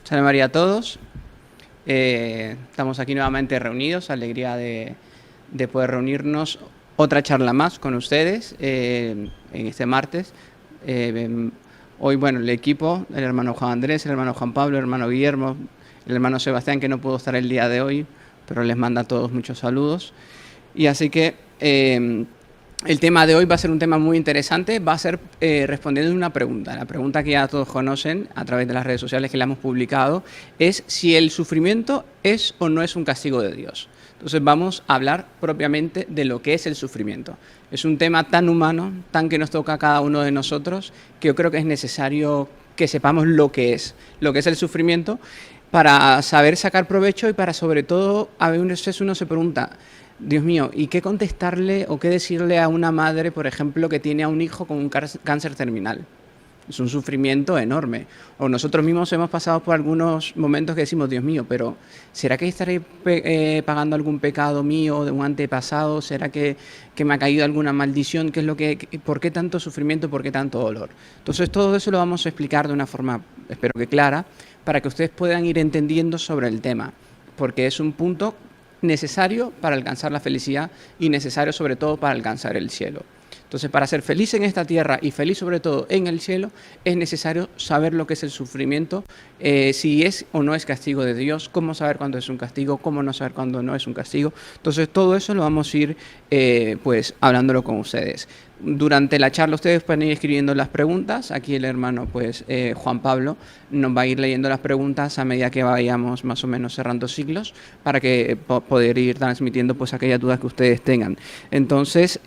Salve María a todos. Estamos aquí nuevamente reunidos, alegría de poder reunirnos. Otra charla más con ustedes en este martes. Hoy, bueno, el equipo, el hermano Juan Andrés, el hermano Juan Pablo, el hermano Guillermo, el hermano Sebastián, que no pudo estar el día de hoy, pero les manda a todos muchos saludos. Y así que el tema de hoy va a ser un tema muy interesante, va a ser respondiendo una pregunta. La pregunta que ya todos conocen a través de las redes sociales que la hemos publicado es si el sufrimiento es o no es un castigo de Dios. Entonces vamos a hablar propiamente de lo que es el sufrimiento. Es un tema tan humano, tan que nos toca a cada uno de nosotros, que yo creo que es necesario que sepamos lo que es el sufrimiento para saber sacar provecho y para sobre todo, a veces uno se pregunta, Dios mío, ¿y qué contestarle o qué decirle a una madre, por ejemplo, que tiene a un hijo con un cáncer terminal? Es un sufrimiento enorme. O nosotros mismos hemos pasado por algunos momentos que decimos, Dios mío, pero ¿será que estaré pagando algún pecado mío de un antepasado? ¿Será que me ha caído alguna maldición? ¿Qué es lo ¿por qué tanto sufrimiento? ¿Por qué tanto dolor? Entonces todo eso lo vamos a explicar de una forma, espero que clara, para que ustedes puedan ir entendiendo sobre el tema, porque es un punto necesario para alcanzar la felicidad y necesario sobre todo para alcanzar el cielo. Entonces, para ser feliz en esta tierra y feliz sobre todo en el cielo, es necesario saber lo que es el sufrimiento, si es o no es castigo de Dios, cómo saber cuándo es un castigo, cómo no saber cuándo no es un castigo. Entonces, todo eso lo vamos a ir pues hablándolo con ustedes. Durante la charla ustedes pueden ir escribiendo las preguntas. Aquí el hermano pues Juan Pablo nos va a ir leyendo las preguntas a medida que vayamos más o menos cerrando ciclos para que poder ir transmitiendo pues aquellas dudas que ustedes tengan. Entonces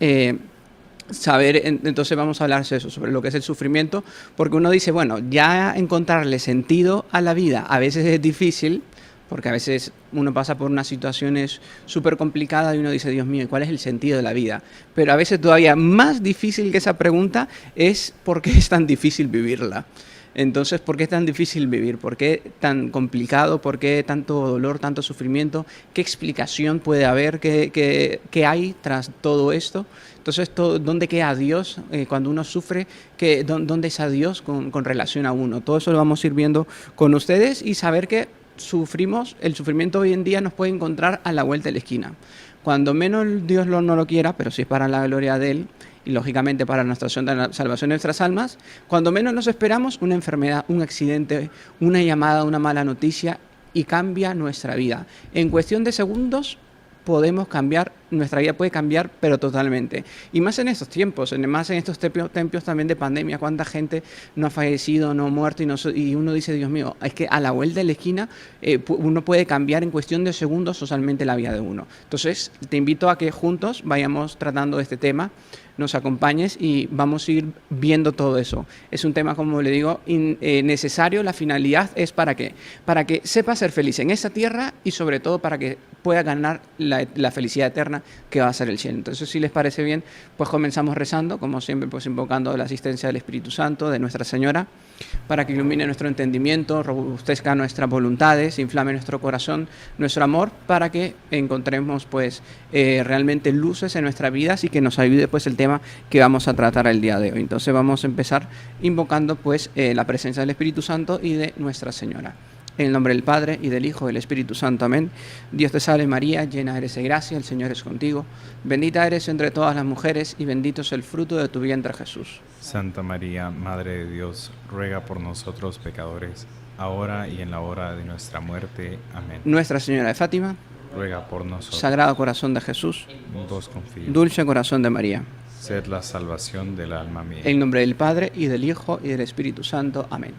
entonces vamos a hablar sobre lo que es el sufrimiento, porque uno dice, bueno, ya encontrarle sentido a la vida a veces es difícil, porque a veces uno pasa por unas situaciones súper complicadas y uno dice, Dios mío, ¿cuál es el sentido de la vida? Pero a veces todavía más difícil que esa pregunta es ¿por qué es tan difícil vivirla? Entonces, ¿por qué es tan difícil vivir? ¿Por qué tan complicado? ¿Por qué tanto dolor, tanto sufrimiento? ¿Qué explicación puede haber? ¿Qué hay tras todo esto? Entonces, ¿dónde queda Dios cuando uno sufre? ¿Dónde está Dios con relación a uno? Todo eso lo vamos a ir viendo con ustedes y saber que el sufrimiento hoy en día nos puede encontrar a la vuelta de la esquina. Cuando menos Dios no lo quiera, pero si es para la gloria de Él, y lógicamente para nuestra salvación de nuestras almas, cuando menos nos esperamos, una enfermedad, un accidente, una llamada, una mala noticia, y cambia nuestra vida. En cuestión de segundos podemos cambiar, nuestra vida puede cambiar, pero totalmente. Y más en estos tiempos, más en estos tiempos también de pandemia, cuánta gente no ha fallecido, no ha muerto, y uno dice, Dios mío, es que a la vuelta de la esquina uno puede cambiar en cuestión de segundos totalmente la vida de uno. Entonces, te invito a que juntos vayamos tratando de este tema, nos acompañes y vamos a ir viendo todo eso. Es un tema, como le digo, necesario. La finalidad es ¿para qué? Para que sepa ser feliz en esta tierra y sobre todo para que pueda ganar la felicidad eterna que va a ser el cielo. Entonces, si les parece bien, pues comenzamos rezando, como siempre, pues invocando la asistencia del Espíritu Santo, de Nuestra Señora, para que ilumine nuestro entendimiento, robustezca nuestras voluntades, inflame nuestro corazón, nuestro amor, para que encontremos pues realmente luces en nuestras vidas y que nos ayude pues el tema que vamos a tratar el día de hoy. Entonces vamos a empezar invocando pues la presencia del Espíritu Santo y de Nuestra Señora. En el nombre del Padre, y del Hijo, y del Espíritu Santo. Amén. Dios te salve María, llena eres de gracia, el Señor es contigo. Bendita eres entre todas las mujeres, y bendito es el fruto de tu vientre, Jesús. Santa María, Madre de Dios, ruega por nosotros pecadores, ahora y en la hora de nuestra muerte. Amén. Nuestra Señora de Fátima, ruega por nosotros. Sagrado Corazón de Jesús, vos confío. Dulce Corazón de María, sed la salvación del alma mía. En nombre del Padre, y del Hijo, y del Espíritu Santo. Amén.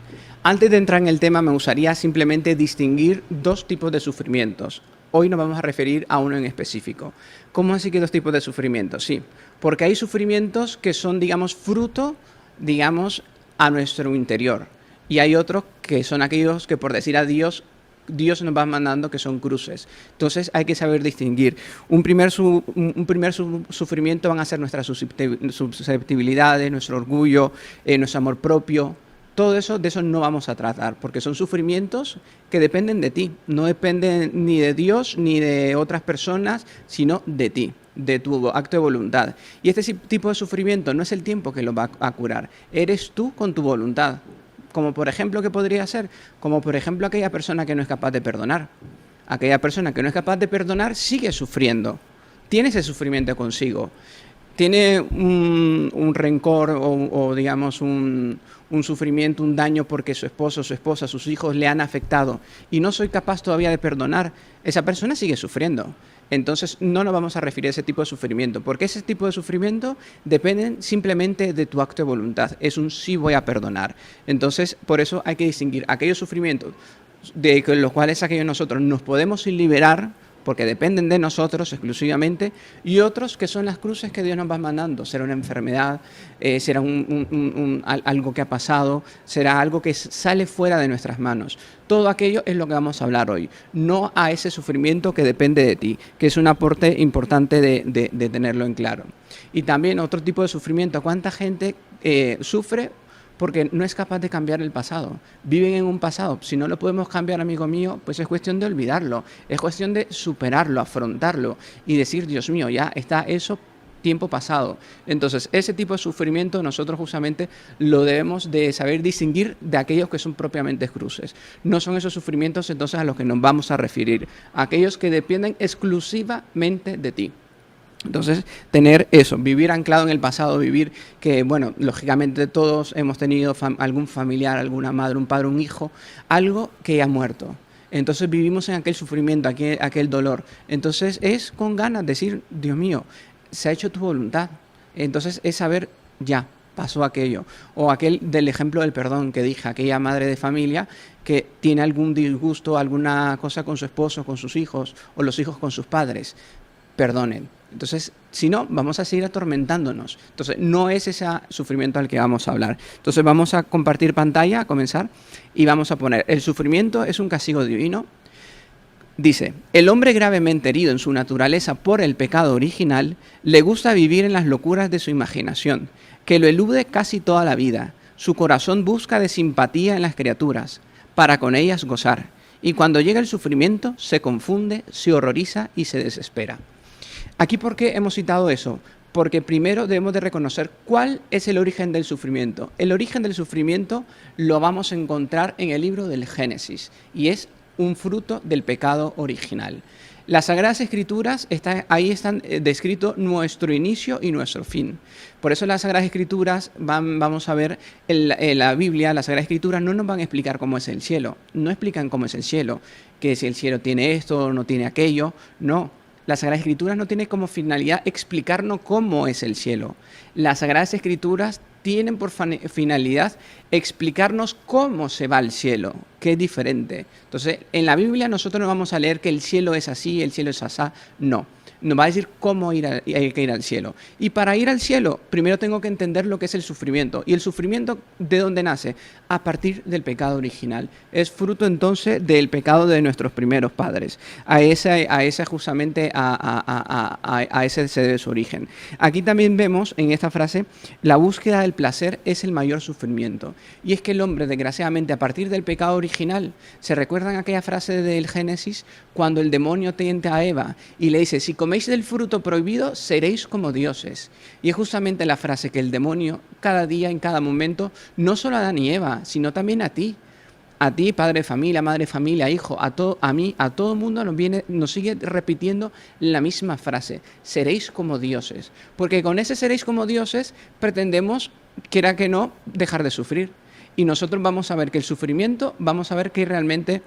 Antes de entrar en el tema, me gustaría simplemente distinguir dos tipos de sufrimientos. Hoy nos vamos a referir a uno en específico. ¿Cómo así que dos tipos de sufrimientos? Sí, porque hay sufrimientos que son, digamos, fruto, digamos, a nuestro interior. Y hay otros que son aquellos que, por decir a Dios nos va mandando, que son cruces. Entonces hay que saber distinguir. Un primer sufrimiento van a ser nuestras susceptibilidades, nuestro orgullo, nuestro amor propio. Todo eso, de eso no vamos a tratar, porque son sufrimientos que dependen de ti. No dependen ni de Dios ni de otras personas, sino de ti, de tu acto de voluntad. Y este tipo de sufrimiento no es el tiempo que lo va a curar. Eres tú con tu voluntad. Como por ejemplo, ¿qué podría ser? Como por ejemplo aquella persona que no es capaz de perdonar. Aquella persona que no es capaz de perdonar sigue sufriendo, tiene ese sufrimiento consigo, tiene un rencor o digamos un sufrimiento, un daño porque su esposo, su esposa, sus hijos le han afectado y no soy capaz todavía de perdonar, esa persona sigue sufriendo. Entonces no nos vamos a referir a ese tipo de sufrimiento, porque ese tipo de sufrimiento depende simplemente de tu acto de voluntad, es un sí voy a perdonar. Entonces por eso hay que distinguir aquellos sufrimientos de los cuales aquellos nosotros nos podemos liberar, porque dependen de nosotros exclusivamente, y otros que son las cruces que Dios nos va mandando. Será una enfermedad, será algo que ha pasado, será algo que sale fuera de nuestras manos. Todo aquello es lo que vamos a hablar hoy, no a ese sufrimiento que depende de ti, que es un aporte importante de tenerlo en claro. Y también otro tipo de sufrimiento, ¿cuánta gente sufre? Porque no es capaz de cambiar el pasado. Viven en un pasado. Si no lo podemos cambiar, amigo mío, pues es cuestión de olvidarlo. Es cuestión de superarlo, afrontarlo y decir, Dios mío, ya está eso tiempo pasado. Entonces, ese tipo de sufrimiento nosotros justamente lo debemos de saber distinguir de aquellos que son propiamente cruces. No son esos sufrimientos entonces a los que nos vamos a referir. Aquellos que dependen exclusivamente de ti. Entonces, tener eso, vivir anclado en el pasado, vivir que, bueno, lógicamente todos hemos tenido algún familiar, alguna madre, un padre, un hijo, algo que ha muerto. Entonces vivimos en aquel sufrimiento, aquel dolor. Entonces es con ganas decir, Dios mío, se ha hecho tu voluntad. Entonces es saber, ya, pasó aquello. O aquel del ejemplo del perdón que dije, aquella madre de familia que tiene algún disgusto, alguna cosa con su esposo, con sus hijos, o los hijos con sus padres. Perdonen. Entonces, si no, vamos a seguir atormentándonos. Entonces, no es ese sufrimiento al que vamos a hablar. Entonces, vamos a compartir pantalla, a comenzar, y vamos a poner, el sufrimiento es un castigo divino. Dice, el hombre gravemente herido en su naturaleza por el pecado original, le gusta vivir en las locuras de su imaginación, que lo elude casi toda la vida. Su corazón busca de simpatía en las criaturas, para con ellas gozar. Y cuando llega el sufrimiento, se confunde, se horroriza y se desespera. Aquí, ¿por qué hemos citado eso? Porque primero debemos de reconocer cuál es el origen del sufrimiento. El origen del sufrimiento lo vamos a encontrar en el libro del Génesis y es un fruto del pecado original. Las Sagradas Escrituras, ahí están descritos nuestro inicio y nuestro fin. Por eso las Sagradas Escrituras, vamos a ver, en la Biblia, las Sagradas Escrituras no nos van a explicar cómo es el cielo. No explican cómo es el cielo, que si el cielo tiene esto o no tiene aquello, no. Las Sagradas Escrituras no tienen como finalidad explicarnos cómo es el cielo. Las Sagradas Escrituras tienen por finalidad explicarnos cómo se va al cielo, que es diferente. Entonces, en la Biblia nosotros no vamos a leer que el cielo es así, el cielo es asá, no. Nos va a decir cómo hay que ir al cielo. Y para ir al cielo, primero tengo que entender lo que es el sufrimiento. ¿Y el sufrimiento de dónde nace? A partir del pecado original. Es fruto entonces del pecado de nuestros primeros padres. A ese justamente a ese se debe su origen. Aquí también vemos en esta frase, la búsqueda del placer es el mayor sufrimiento. Y es que el hombre, desgraciadamente, a partir del pecado original, ¿se recuerdan aquella frase del Génesis? Cuando el demonio tienta a Eva y le dice, si coméis del fruto prohibido, seréis como dioses. Y es justamente la frase que el demonio, cada día, en cada momento, no solo a Adán y Eva, sino también a ti, padre de familia, madre de familia, hijo, a mí, a todo el mundo nos sigue repitiendo la misma frase, seréis como dioses. Porque con ese seréis como dioses pretendemos, quiera que no, dejar de sufrir. Y nosotros vamos a ver que el sufrimiento, vamos a ver que realmente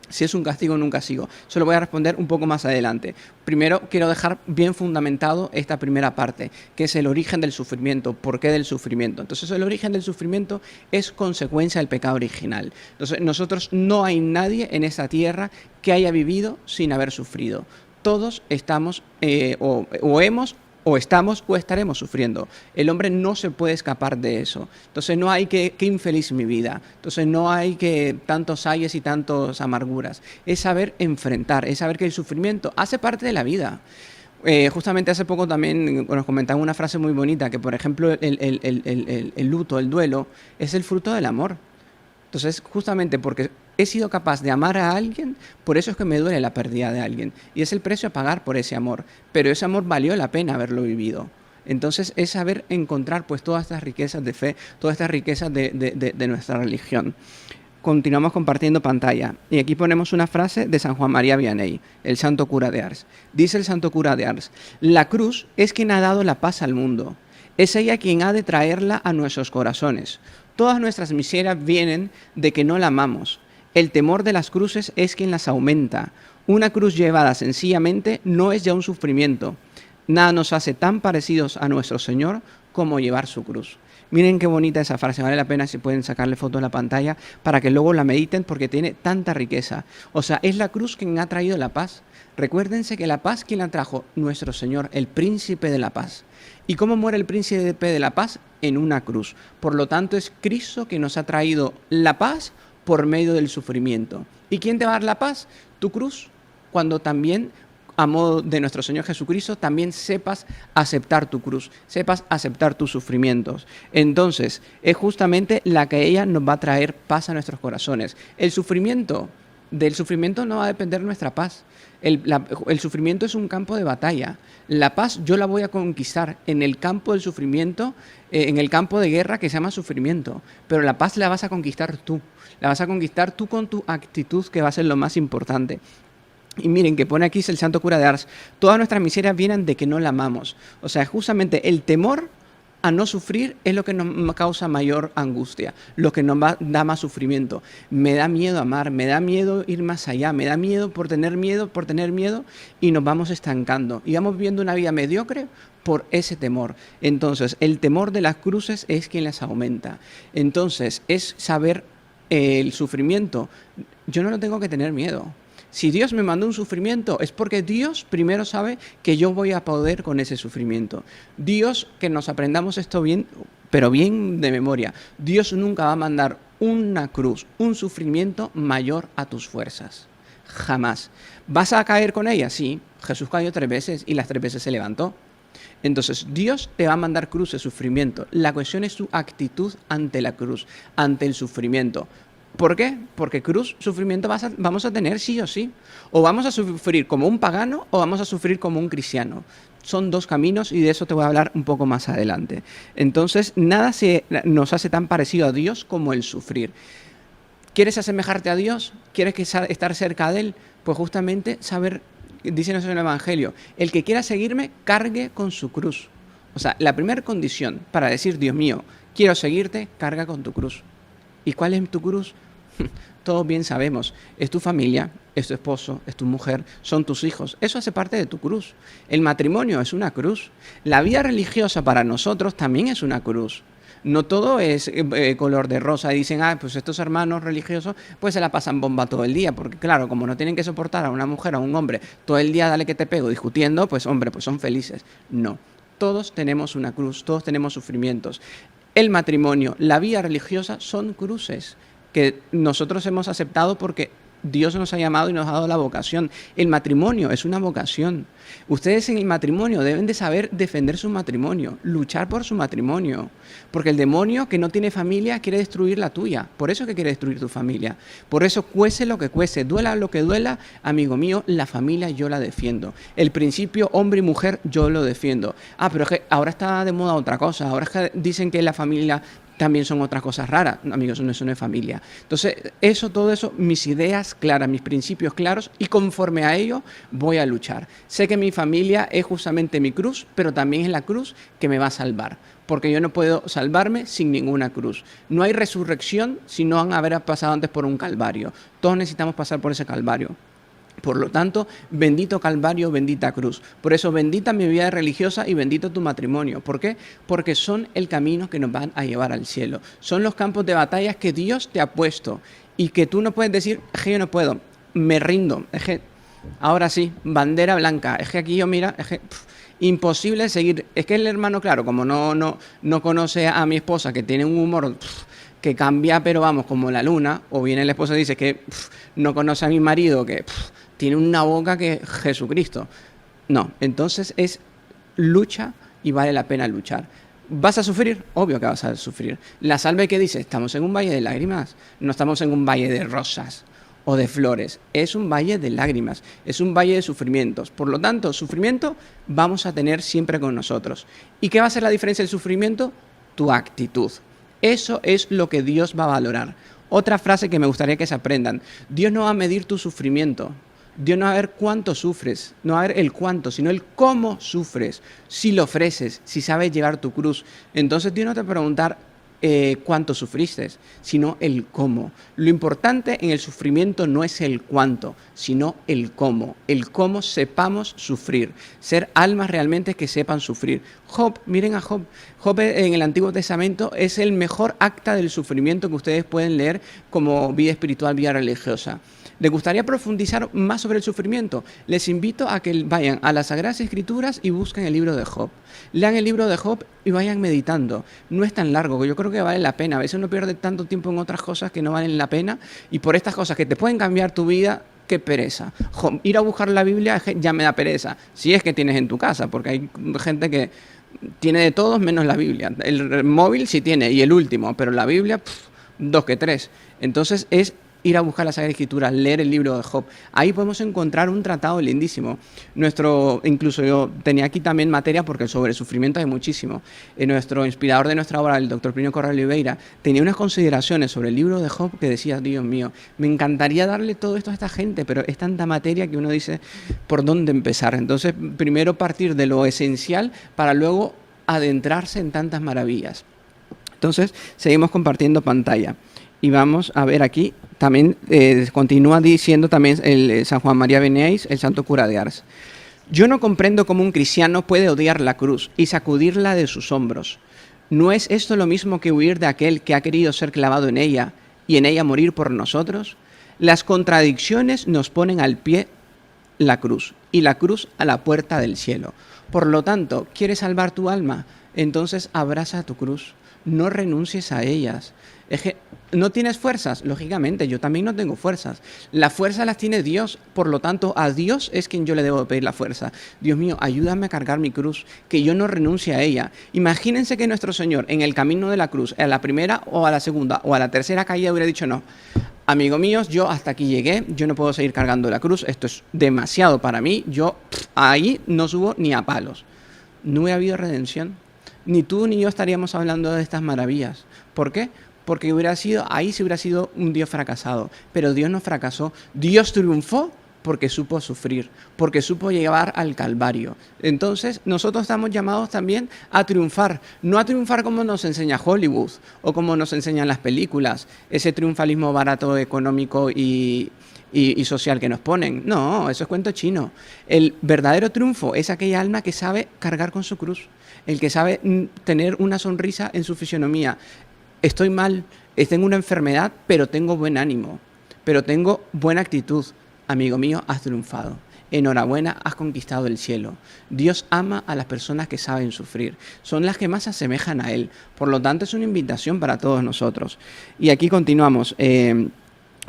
si es un castigo o no un castigo. Eso lo voy a responder un poco más adelante. Primero quiero dejar bien fundamentado esta primera parte, que es el origen del sufrimiento. ¿Por qué del sufrimiento? Entonces el origen del sufrimiento es consecuencia del pecado original. Entonces nosotros no hay nadie en esta tierra que haya vivido sin haber sufrido. Todos estamos o estamos o estaremos sufriendo. El hombre no se puede escapar de eso. Entonces no hay que infeliz mi vida. Entonces no hay que tantos ayes y tantas amarguras. Es saber enfrentar, es saber que el sufrimiento hace parte de la vida. Justamente hace poco también nos comentaban una frase muy bonita, que por ejemplo el luto, el duelo, es el fruto del amor. Entonces, justamente porque he sido capaz de amar a alguien, por eso es que me duele la pérdida de alguien. Y es el precio a pagar por ese amor. Pero ese amor valió la pena haberlo vivido. Entonces es saber encontrar pues todas estas riquezas de fe, todas estas riquezas de nuestra religión. Continuamos compartiendo pantalla y aquí ponemos una frase de San Juan María Vianney, el santo cura de Ars. Dice el santo cura de Ars: la cruz es quien ha dado la paz al mundo, es ella quien ha de traerla a nuestros corazones. Todas nuestras miserias vienen de que no la amamos. El temor de las cruces es quien las aumenta. Una cruz llevada sencillamente no es ya un sufrimiento. Nada nos hace tan parecidos a nuestro Señor como llevar su cruz. Miren qué bonita esa frase, vale la pena si pueden sacarle foto a la pantalla para que luego la mediten porque tiene tanta riqueza. O sea, es la cruz quien ha traído la paz. Recuérdense que la paz, ¿quién la trajo? Nuestro Señor, el príncipe de la paz. ¿Y cómo muere el príncipe de la paz? En una cruz. Por lo tanto, es Cristo que nos ha traído la paz por medio del sufrimiento. ¿Y quién te va a dar la paz? Tu cruz. Cuando también, a modo de nuestro Señor Jesucristo, también sepas aceptar tu cruz, sepas aceptar tus sufrimientos. Entonces, es justamente la que ella nos va a traer paz a nuestros corazones. Del sufrimiento no va a depender nuestra paz. El sufrimiento es un campo de batalla. La paz yo la voy a conquistar en el campo del sufrimiento, en el campo de guerra que se llama sufrimiento. Pero la paz la vas a conquistar tú. La vas a conquistar tú con tu actitud, que va a ser lo más importante. Y miren, que pone aquí el santo cura de Ars: todas nuestras miserias vienen de que no la amamos. O sea, justamente el temor a no sufrir es lo que nos causa mayor angustia, lo que nos da más sufrimiento. Me da miedo amar, me da miedo ir más allá, me da miedo por tener miedo, y nos vamos estancando. Y vamos viviendo una vida mediocre por ese temor. Entonces, el temor de las cruces es quien las aumenta. Entonces, es saber el sufrimiento. Yo no lo tengo que tener miedo. Si Dios me mandó un sufrimiento, es porque Dios primero sabe que yo voy a poder con ese sufrimiento. Dios, que nos aprendamos esto bien, pero bien de memoria, Dios nunca va a mandar una cruz, un sufrimiento mayor a tus fuerzas. Jamás. ¿Vas a caer con ella? Sí. Jesús cayó 3 veces y las 3 veces se levantó. Entonces, Dios te va a mandar cruces, sufrimiento. La cuestión es tu actitud ante la cruz, ante el sufrimiento. ¿Por qué? Porque cruz, sufrimiento vamos a tener sí o sí. O vamos a sufrir como un pagano o vamos a sufrir como un cristiano. Son 2 caminos y de eso te voy a hablar un poco más adelante. Entonces, nada nos hace tan parecido a Dios como el sufrir. ¿Quieres asemejarte a Dios? ¿Quieres estar cerca de Él? Pues justamente saber, dice en el Evangelio, el que quiera seguirme, cargue con su cruz. O sea, la primera condición para decir, Dios mío, quiero seguirte, carga con tu cruz. ¿Y cuál es tu cruz? Todos bien sabemos, es tu familia, es tu esposo, es tu mujer, son tus hijos. Eso hace parte de tu cruz. El matrimonio es una cruz. La vida religiosa para nosotros también es una cruz. No todo es color de rosa y dicen, pues estos hermanos religiosos pues se la pasan bomba todo el día, porque claro, como no tienen que soportar a una mujer o a un hombre todo el día, dale que te pego, discutiendo, pues hombre, pues son felices. No, todos tenemos una cruz, todos tenemos sufrimientos. El matrimonio, la vida religiosa son cruces que nosotros hemos aceptado porque Dios nos ha llamado y nos ha dado la vocación. El matrimonio es una vocación. Ustedes en el matrimonio deben de saber defender su matrimonio, luchar por su matrimonio. Porque el demonio que no tiene familia quiere destruir la tuya. Por eso que quiere destruir tu familia. Por eso cuece lo que cuece, duela lo que duela, amigo mío, la familia yo la defiendo. El principio hombre y mujer yo lo defiendo. Pero es que ahora está de moda otra cosa. Ahora es que dicen que la familia también son otras cosas raras. Amigos, eso no es familia. Entonces, todo eso, mis ideas claras, mis principios claros, y conforme a ello voy a luchar. Sé que mi familia es justamente mi cruz, pero también es la cruz que me va a salvar. Porque yo no puedo salvarme sin ninguna cruz. No hay resurrección si no han haber pasado antes por un calvario. Todos necesitamos pasar por ese calvario. Por lo tanto, bendito Calvario, bendita cruz. Por eso, bendita mi vida religiosa y bendito tu matrimonio. ¿Por qué? Porque son el camino que nos van a llevar al cielo. Son los campos de batallas que Dios te ha puesto y que tú no puedes decir, es que yo no puedo, me rindo, es que ahora sí, bandera blanca, es que aquí yo mira, es que imposible seguir. Es que el hermano, claro, como no conoce a mi esposa, que tiene un humor que cambia, pero vamos, como la luna, o viene la esposa y dice que no conoce a mi marido, que tiene una boca que Jesucristo. No, entonces es lucha y vale la pena luchar. ¿Vas a sufrir? Obvio que vas a sufrir. La salve que dice, estamos en un valle de lágrimas, no estamos en un valle de rosas. o de flores, es un valle de lágrimas, es un valle de sufrimientos. Por lo tanto, sufrimiento vamos a tener siempre con nosotros. ¿Y qué va a ser la diferencia del sufrimiento? Tu actitud. Eso es lo que Dios va a valorar. Otra frase que me gustaría que se aprendan: Dios no va a medir tu sufrimiento. Dios no va a ver cuánto sufres, no va a ver el cuánto, sino el cómo sufres, si lo ofreces, si sabes llevar tu cruz. Entonces Dios no te va a preguntar cuánto sufriste, sino el cómo. Lo importante en el sufrimiento no es el cuánto, sino el cómo sepamos sufrir, ser almas realmente que sepan sufrir. Job, miren a Job. Job en el Antiguo Testamento es el mejor acta del sufrimiento que ustedes pueden leer como vida espiritual, vida religiosa. ¿Les gustaría profundizar más sobre el sufrimiento? Les invito a que vayan a las Sagradas Escrituras y busquen el libro de Job. Lean el libro de Job y vayan meditando. No es tan largo, yo creo que vale la pena. A veces uno pierde tanto tiempo en otras cosas que no valen la pena, y por estas cosas que te pueden cambiar tu vida, qué pereza. Ir a buscar la Biblia ya me da pereza, si es que tienes en tu casa, porque hay gente que tiene de todos menos la Biblia. El móvil sí tiene, y el último, pero la Biblia, dos que tres. Entonces es ir a buscar la Sagrada Escritura, leer el libro de Job. Ahí podemos encontrar un tratado lindísimo. Incluso yo tenía aquí también materia, porque sobre sufrimiento hay muchísimo. Nuestro inspirador de nuestra obra, el doctor Plinio Correa Oliveira, tenía unas consideraciones sobre el libro de Job que decía: Dios mío, me encantaría darle todo esto a esta gente, pero es tanta materia que uno dice, ¿por dónde empezar? Entonces, primero partir de lo esencial para luego adentrarse en tantas maravillas. Entonces, seguimos compartiendo pantalla. Y vamos a ver aquí, también continúa diciendo también el San Juan María Beneis, el santo cura de Ars. Yo no comprendo cómo un cristiano puede odiar la cruz y sacudirla de sus hombros. ¿No es esto lo mismo que huir de aquel que ha querido ser clavado en ella y en ella morir por nosotros? Las contradicciones nos ponen al pie la cruz, y la cruz a la puerta del cielo. Por lo tanto, ¿quieres salvar tu alma? Entonces abraza tu cruz, no renuncies a ellas. Es que no tienes fuerzas, lógicamente, yo también no tengo fuerzas. La fuerza las tiene Dios, por lo tanto, a Dios es quien yo le debo pedir la fuerza. Dios mío, ayúdame a cargar mi cruz, que yo no renuncie a ella. Imagínense que nuestro Señor, en el camino de la cruz, a la primera o a la segunda o a la tercera caída, hubiera dicho: no, amigo míos, yo hasta aquí llegué, yo no puedo seguir cargando la cruz, esto es demasiado para mí, yo ahí no subo ni a palos. No hubiera habido redención. Ni tú ni yo estaríamos hablando de estas maravillas. ¿Por qué? Porque ahí sí hubiera sido un Dios fracasado. Pero Dios no fracasó. Dios triunfó porque supo sufrir, porque supo llevar al Calvario. Entonces, nosotros estamos llamados también a triunfar. No a triunfar como nos enseña Hollywood o como nos enseñan las películas, ese triunfalismo barato, económico y social que nos ponen. No, eso es cuento chino. El verdadero triunfo es aquella alma que sabe cargar con su cruz, el que sabe tener una sonrisa en su fisionomía. Estoy mal, tengo una enfermedad, pero tengo buen ánimo, pero tengo buena actitud. Amigo mío, has triunfado. Enhorabuena, has conquistado el cielo. Dios ama a las personas que saben sufrir. Son las que más se asemejan a Él. Por lo tanto, es una invitación para todos nosotros. Y aquí continuamos.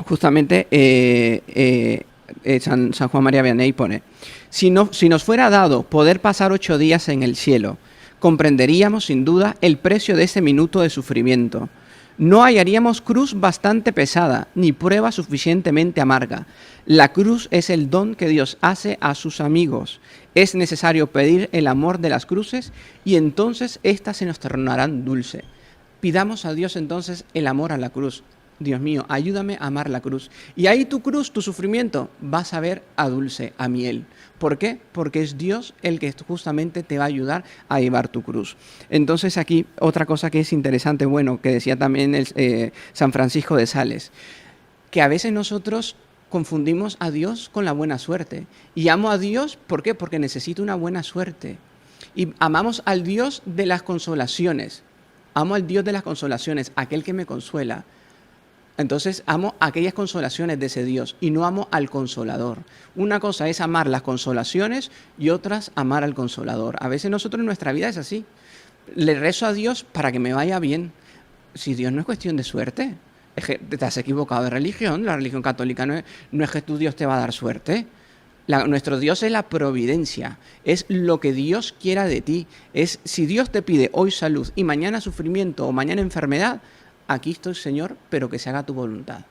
Justamente San Juan María Vianney pone: si nos fuera dado poder pasar 8 días en el cielo, comprenderíamos sin duda el precio de ese minuto de sufrimiento. No hallaríamos cruz bastante pesada, ni prueba suficientemente amarga. La cruz es el don que Dios hace a sus amigos. Es necesario pedir el amor de las cruces, y entonces éstas se nos tornarán dulce. Pidamos a Dios entonces el amor a la cruz. Dios mío, ayúdame a amar la cruz. Y ahí tu cruz, tu sufrimiento, vas a ver a dulce, a miel. ¿Por qué? Porque es Dios el que justamente te va a ayudar a llevar tu cruz. Entonces aquí otra cosa que es interesante, bueno, que decía también San Francisco de Sales, que a veces nosotros confundimos a Dios con la buena suerte. Y amo a Dios, ¿por qué? Porque necesito una buena suerte. Y amamos al Dios de las consolaciones. Amo al Dios de las consolaciones, aquel que me consuela. Entonces amo aquellas consolaciones de ese Dios y no amo al Consolador. Una cosa es amar las consolaciones y otras amar al Consolador. A veces nosotros en nuestra vida es así. Le rezo a Dios para que me vaya bien. Si Dios no es cuestión de suerte, es que te has equivocado de religión. La religión católica no es que tu Dios te va a dar suerte. Nuestro Dios es la providencia, es lo que Dios quiera de ti. Es si Dios te pide hoy salud y mañana sufrimiento o mañana enfermedad, aquí estoy, Señor, pero que se haga tu voluntad.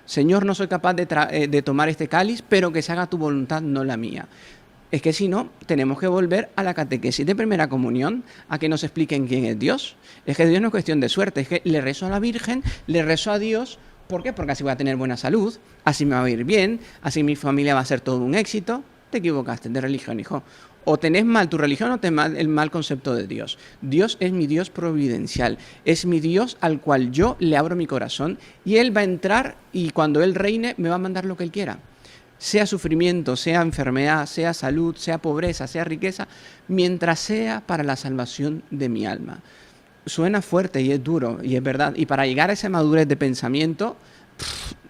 Señor, no soy capaz de tomar este cáliz, pero que se haga tu voluntad, no la mía. Es que si no, tenemos que volver a la catequesis de primera comunión, a que nos expliquen quién es Dios. Es que Dios no es cuestión de suerte, es que le rezo a la Virgen, le rezo a Dios. ¿Por qué? Porque así voy a tener buena salud, así me va a ir bien, así mi familia va a ser todo un éxito. Te equivocaste de religión, hijo. O tenés mal tu religión o tenés mal el mal concepto de Dios. Dios es mi Dios providencial, es mi Dios al cual yo le abro mi corazón y Él va a entrar y cuando Él reine me va a mandar lo que Él quiera. Sea sufrimiento, sea enfermedad, sea salud, sea pobreza, sea riqueza, mientras sea para la salvación de mi alma. Suena fuerte y es duro, y es verdad. Y para llegar a esa madurez de pensamiento,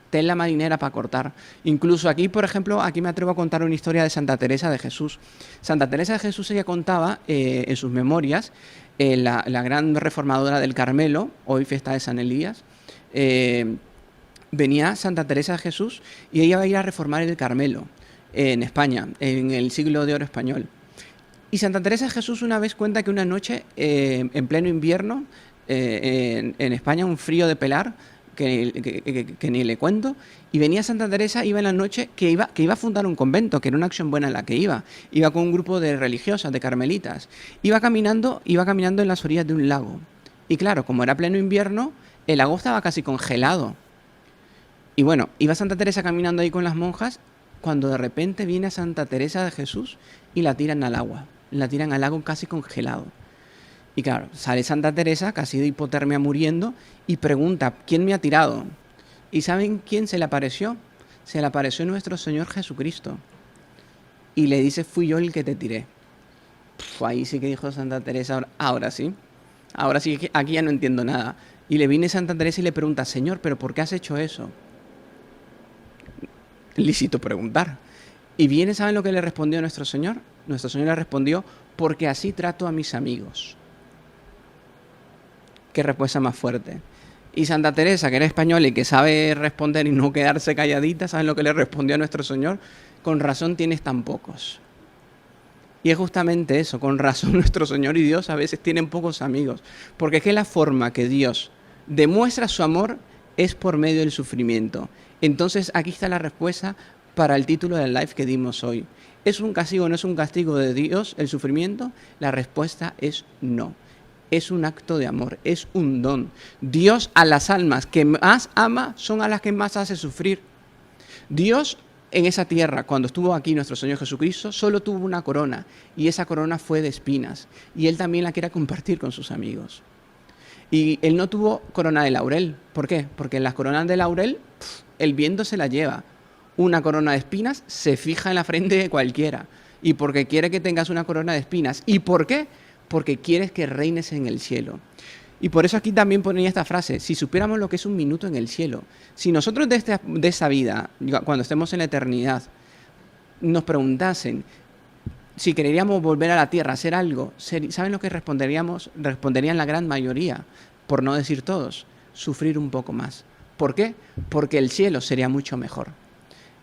ten la marinera para cortar. Incluso aquí, por ejemplo, aquí me atrevo a contar una historia de Santa Teresa de Jesús. Santa Teresa de Jesús, ella contaba en sus memorias, la gran reformadora del Carmelo, hoy fiesta de San Elías, venía Santa Teresa de Jesús y ella iba a ir a reformar el Carmelo en España, en el siglo de oro español. Y Santa Teresa de Jesús una vez cuenta que una noche, en pleno invierno, en España, un frío de pelar, que ni le cuento, y venía Santa Teresa, iba en la noche, que iba a fundar un convento, que era una acción buena en la que iba con un grupo de religiosas, de carmelitas, iba caminando en las orillas de un lago, y claro, como era pleno invierno, el lago estaba casi congelado, y bueno, iba Santa Teresa caminando ahí con las monjas, cuando de repente viene a Santa Teresa de Jesús y la tiran al agua, la tiran al lago casi congelado. Y claro, sale Santa Teresa, casi de hipotermia muriendo, y pregunta, ¿quién me ha tirado? ¿Y saben quién se le apareció? Se le apareció nuestro Señor Jesucristo. Y le dice, fui yo el que te tiré. Ahí sí que dijo Santa Teresa, ahora sí, aquí ya no entiendo nada. Y le viene Santa Teresa y le pregunta, Señor, ¿pero por qué has hecho eso? Lícito preguntar. Y viene, ¿saben lo que le respondió nuestro Señor? Nuestro Señor le respondió, porque así trato a mis amigos. Qué respuesta más fuerte. Y Santa Teresa, que era española y que sabe responder y no quedarse calladita, ¿saben lo que le respondió a nuestro Señor? Con razón tienes tan pocos. Y es justamente eso, con razón nuestro Señor y Dios a veces tienen pocos amigos. Porque es que la forma que Dios demuestra su amor es por medio del sufrimiento. Entonces aquí está la respuesta para el título del live que dimos hoy. ¿Es un castigo o no es un castigo de Dios el sufrimiento? La respuesta es no. Es un acto de amor, es un don. Dios a las almas que más ama son a las que más hace sufrir. Dios en esa tierra, cuando estuvo aquí nuestro Señor Jesucristo, solo tuvo una corona y esa corona fue de espinas y Él también la quiere compartir con sus amigos. Y Él no tuvo corona de laurel. ¿Por qué? Porque en las coronas de laurel el viento se la lleva. Una corona de espinas se fija en la frente de cualquiera. Y porque quiere que tengas una corona de espinas. ¿Y por qué? Porque quieres que reines en el cielo. Y por eso aquí también ponía esta frase, si supiéramos lo que es un minuto en el cielo, si nosotros de esta vida, cuando estemos en la eternidad, nos preguntasen si queríamos volver a la tierra, hacer algo, ¿saben lo que responderíamos? Responderían la gran mayoría, por no decir todos, sufrir un poco más. ¿Por qué? Porque el cielo sería mucho mejor.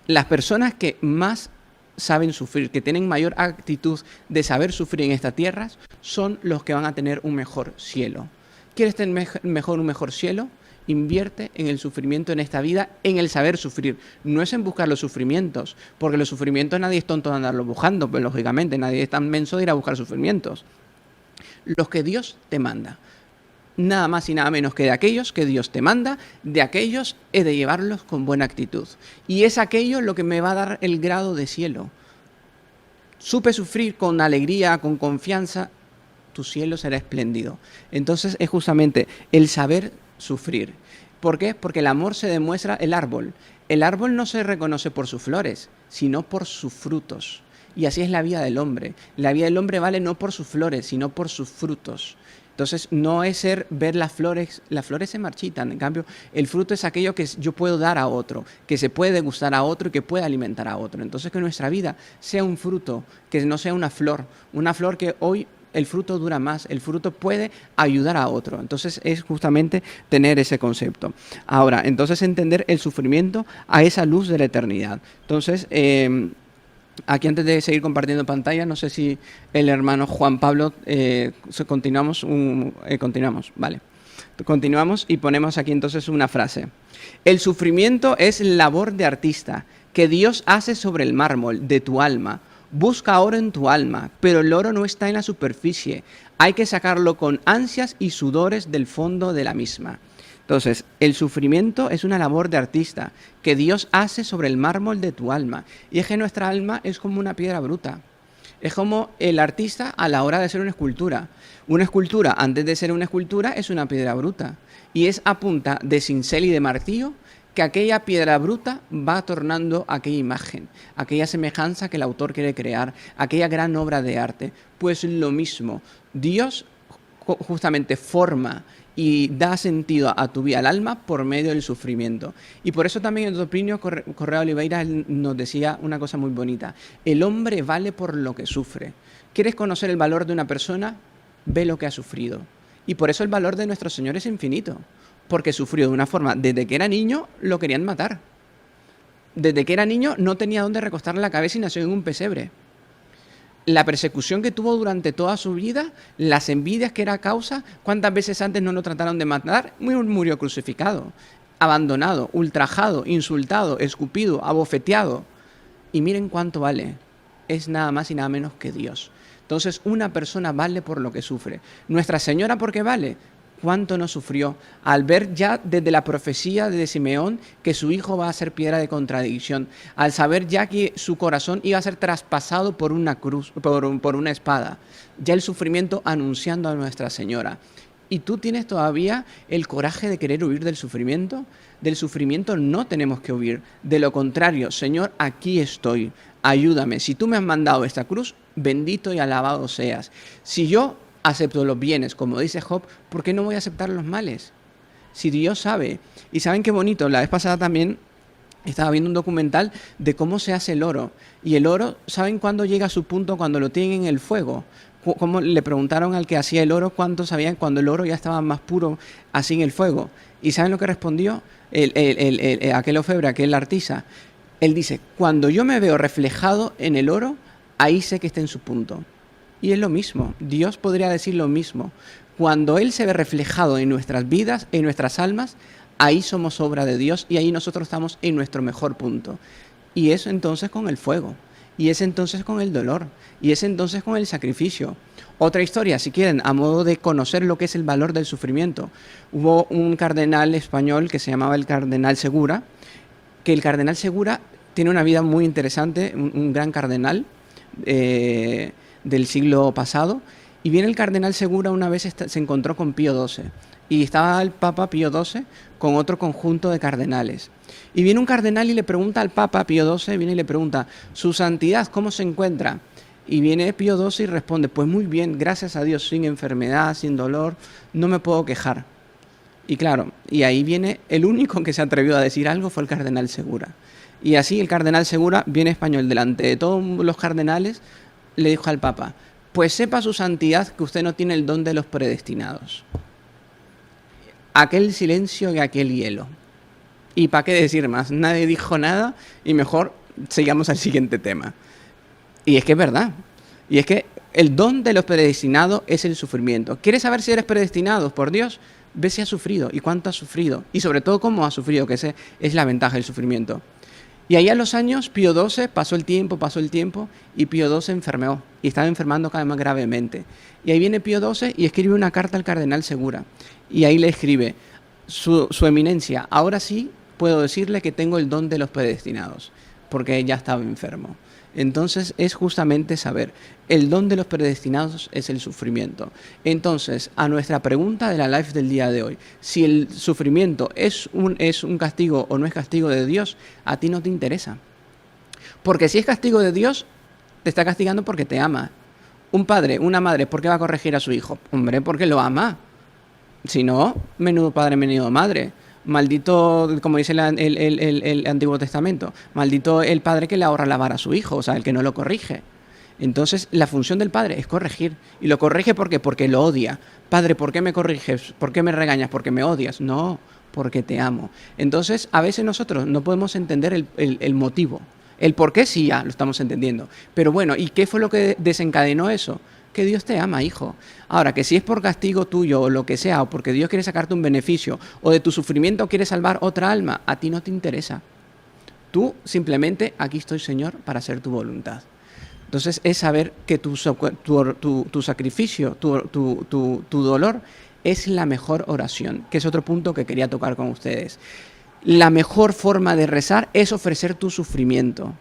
Las personas que más saben sufrir, que tienen mayor actitud de saber sufrir en estas tierras, son los que van a tener un mejor cielo. ¿Quieres tener un mejor cielo? Invierte en el sufrimiento en esta vida, en el saber sufrir. No es en buscar los sufrimientos, porque los sufrimientos nadie es tonto de andarlos buscando, pues lógicamente nadie es tan menso de ir a buscar sufrimientos. Los que Dios te manda. Nada más y nada menos que de aquellos que Dios te manda, de aquellos he de llevarlos con buena actitud. Y es aquello lo que me va a dar el grado de cielo. Supe sufrir con alegría, con confianza, tu cielo será espléndido. Entonces es justamente el saber sufrir. ¿Por qué? Porque el amor se demuestra el árbol. El árbol no se reconoce por sus flores, sino por sus frutos. Y así es la vida del hombre. La vida del hombre vale no por sus flores, sino por sus frutos. Entonces no es ver las flores se marchitan, en cambio el fruto es aquello que yo puedo dar a otro, que se puede degustar a otro y que puede alimentar a otro. Entonces que nuestra vida sea un fruto, que no sea una flor que hoy el fruto dura más, el fruto puede ayudar a otro. Entonces es justamente tener ese concepto. Ahora, entonces entender el sufrimiento a esa luz de la eternidad. Entonces, aquí antes de seguir compartiendo pantalla, no sé si el hermano Juan Pablo, continuamos, vale. Continuamos y ponemos aquí entonces una frase. El sufrimiento es labor de artista que Dios hace sobre el mármol de tu alma. Busca oro en tu alma, pero el oro no está en la superficie. Hay que sacarlo con ansias y sudores del fondo de la misma. Entonces, el sufrimiento es una labor de artista que Dios hace sobre el mármol de tu alma. Y es que nuestra alma es como una piedra bruta. Es como el artista a la hora de hacer una escultura. Una escultura, antes de ser una escultura, es una piedra bruta. Y es a punta de cincel y de martillo que aquella piedra bruta va tornando aquella imagen, aquella semejanza que el autor quiere crear, aquella gran obra de arte. Pues lo mismo, Dios justamente forma y da sentido a tu vida, al alma, por medio del sufrimiento. Y por eso también el doctor Plinio Correa Oliveira nos decía una cosa muy bonita. El hombre vale por lo que sufre. ¿Quieres conocer el valor de una persona? Ve lo que ha sufrido. Y por eso el valor de nuestro Señor es infinito. Porque sufrió de una forma, desde que era niño lo querían matar. Desde que era niño no tenía dónde recostar la cabeza y nació en un pesebre. La persecución que tuvo durante toda su vida, las envidias que era causa, ¿cuántas veces antes no lo trataron de matar? Murió crucificado, abandonado, ultrajado, insultado, escupido, abofeteado. Y miren cuánto vale. Es nada más y nada menos que Dios. Entonces, una persona vale por lo que sufre. Nuestra Señora, ¿por qué vale? ¿Cuánto no sufrió al ver ya desde la profecía de Simeón que su hijo va a ser piedra de contradicción, al saber ya que su corazón iba a ser traspasado por una cruz, por una espada, ya el sufrimiento anunciando a Nuestra Señora? ¿Y tú tienes todavía el coraje de querer huir del sufrimiento? Del sufrimiento no tenemos que huir, de lo contrario, Señor, aquí estoy, ayúdame. Si tú me has mandado esta cruz, bendito y alabado seas. Si yo acepto los bienes, como dice Job, ¿por qué no voy a aceptar los males? Si Dios sabe. Y ¿saben qué bonito? La vez pasada también estaba viendo un documental de cómo se hace el oro. Y el oro, ¿saben cuándo llega a su punto? Cuando lo tienen en el fuego. Como le preguntaron al que hacía el oro cuánto sabían cuando el oro ya estaba más puro así en el fuego. ¿Y saben lo que respondió? Aquel orfebre, aquel artista. Él dice, cuando yo me veo reflejado en el oro, ahí sé que está en su punto. Y es lo mismo, Dios podría decir lo mismo. Cuando Él se ve reflejado en nuestras vidas, en nuestras almas, ahí somos obra de Dios y ahí nosotros estamos en nuestro mejor punto. Y es entonces con el fuego, y es entonces con el dolor, y es entonces con el sacrificio. Otra historia, si quieren, a modo de conocer lo que es el valor del sufrimiento. Hubo un cardenal español que se llamaba el cardenal Segura, que el cardenal Segura tiene una vida muy interesante, un gran cardenal, del siglo pasado, y viene el cardenal Segura una vez se encontró con Pío XII, y estaba el Papa Pío XII con otro conjunto de cardenales. Y viene un cardenal y le pregunta al Papa Pío XII, viene y le pregunta, ¿su santidad cómo se encuentra? Y viene Pío XII y responde, pues muy bien, gracias a Dios, sin enfermedad, sin dolor, no me puedo quejar. Y claro, y ahí viene el único que se atrevió a decir algo fue el cardenal Segura. Y así el cardenal Segura viene español delante de todos los cardenales, le dijo al Papa, pues sepa su santidad que usted no tiene el don de los predestinados. Aquel silencio y aquel hielo. ¿Y para qué decir más? Nadie dijo nada y mejor sigamos al siguiente tema. Y es que es verdad. Y es que el don de los predestinados es el sufrimiento. ¿Quieres saber si eres predestinado por Dios? Ve si has sufrido y cuánto has sufrido. Y sobre todo cómo has sufrido, que esa es la ventaja del sufrimiento. Y ahí a los años, Pío XII, pasó el tiempo, y Pío XII enfermó, y estaba enfermando cada vez más gravemente. Y ahí viene Pío XII y escribe una carta al cardenal Segura. Y ahí le escribe, su eminencia, ahora sí puedo decirle que tengo el don de los predestinados, porque ya estaba enfermo. Entonces es justamente saber, el don de los predestinados es el sufrimiento. Entonces, a nuestra pregunta de la live del día de hoy, si el sufrimiento es un castigo o no es castigo de Dios, a ti no te interesa. Porque si es castigo de Dios, te está castigando porque te ama. Un padre, una madre, ¿por qué va a corregir a su hijo? Hombre, porque lo ama. Si no, menudo padre, menudo madre. Maldito, como dice el Antiguo Testamento, maldito el padre que le ahorra la vara a su hijo, o sea, el que no lo corrige. Entonces, la función del padre es corregir. ¿Y lo corrige por qué? Porque lo odia. Padre, ¿por qué me corriges? ¿Por qué me regañas? ¿Porque me odias? No, porque te amo. Entonces, a veces nosotros no podemos entender el motivo. El por qué sí ya lo estamos entendiendo. Pero bueno, ¿y qué fue lo que desencadenó eso? que Dios te ama, hijo. Ahora, que si es por castigo tuyo o lo que sea, o porque Dios quiere sacarte un beneficio, o de tu sufrimiento quiere salvar otra alma, a ti no te interesa. Tú simplemente, aquí estoy, Señor, para hacer tu voluntad. Entonces es saber que tu sacrificio, tu dolor es la mejor oración, que es otro punto que quería tocar con ustedes. La mejor forma de rezar es ofrecer tu sufrimiento.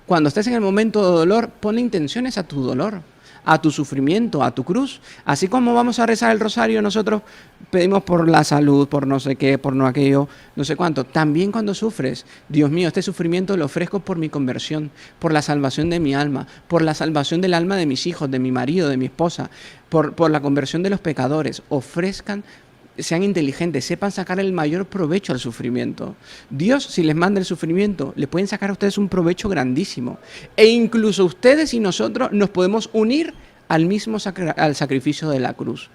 Cuando estés en el momento de dolor, ponle intenciones a tu dolor, a tu sufrimiento, a tu cruz. Así como vamos a rezar el rosario, nosotros pedimos por la salud, por no sé qué, por no aquello, no sé cuánto. También cuando sufres, Dios mío, este sufrimiento lo ofrezco por mi conversión, por la salvación de mi alma, por la salvación del alma de mis hijos, de mi marido, de mi esposa, por la conversión de los pecadores. Ofrezcan, sean inteligentes, sepan sacar el mayor provecho al sufrimiento. Dios, si les manda el sufrimiento, le pueden sacar a ustedes un provecho grandísimo. E incluso ustedes y nosotros nos podemos unir al mismo al sacrificio de la cruz.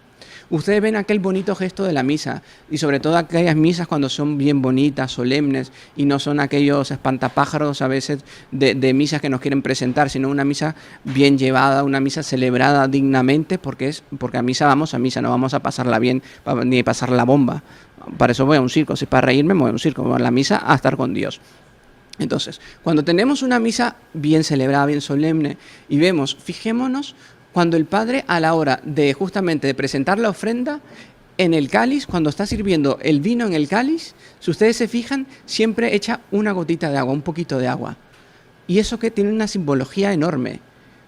Ustedes ven aquel bonito gesto de la misa, y sobre todo aquellas misas cuando son bien bonitas, solemnes, y no son aquellos espantapájaros a veces de misas que nos quieren presentar, sino una misa bien llevada, una misa celebrada dignamente, porque a misa, no vamos a pasarla bien, ni pasar la bomba. Para eso voy a un circo, si para reírme me voy a un circo, voy a la misa a estar con Dios. Entonces, cuando tenemos una misa bien celebrada, bien solemne, y vemos, fijémonos, cuando el Padre, a la hora de justamente de presentar la ofrenda, en el cáliz, cuando está sirviendo el vino en el cáliz, si ustedes se fijan, siempre echa una gotita de agua, un poquito de agua. Y eso que tiene una simbología enorme.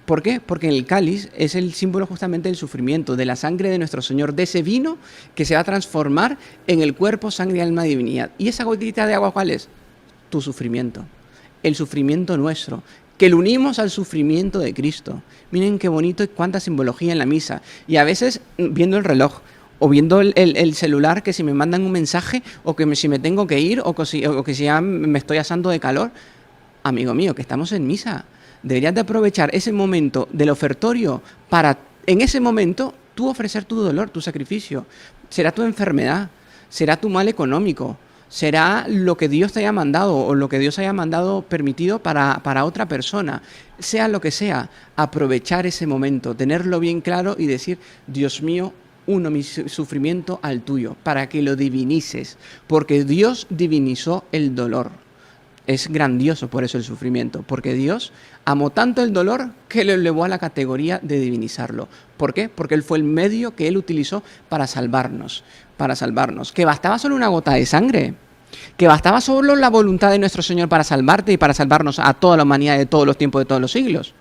¿Por qué? Porque el cáliz es el símbolo justamente del sufrimiento, de la sangre de nuestro Señor, de ese vino que se va a transformar en el cuerpo, sangre, alma y divinidad. ¿Y esa gotita de agua cuál es? Tu sufrimiento, el sufrimiento nuestro, que lo unimos al sufrimiento de Cristo. Miren qué bonito y cuánta simbología en la misa. Y a veces viendo el reloj, o viendo el celular, que si me mandan un mensaje, o que si me tengo que ir, o que si ya me estoy asando de calor. Amigo mío, que estamos en misa. Deberías de aprovechar ese momento del ofertorio para, en ese momento, tú ofrecer tu dolor, tu sacrificio. Será tu enfermedad, será tu mal económico, será lo que Dios te haya mandado o lo que Dios haya mandado permitido para otra persona. Sea lo que sea, aprovechar ese momento, tenerlo bien claro y decir, Dios mío, uno mi sufrimiento al tuyo, para que lo divinices, porque Dios divinizó el dolor. Es grandioso por eso el sufrimiento, porque Dios amó tanto el dolor que lo elevó a la categoría de divinizarlo. ¿Por qué? Porque Él fue el medio que Él utilizó para salvarnos. Que bastaba solo una gota de sangre, que bastaba solo la voluntad de nuestro Señor para salvarte y para salvarnos a toda la humanidad de todos los tiempos, de todos los siglos.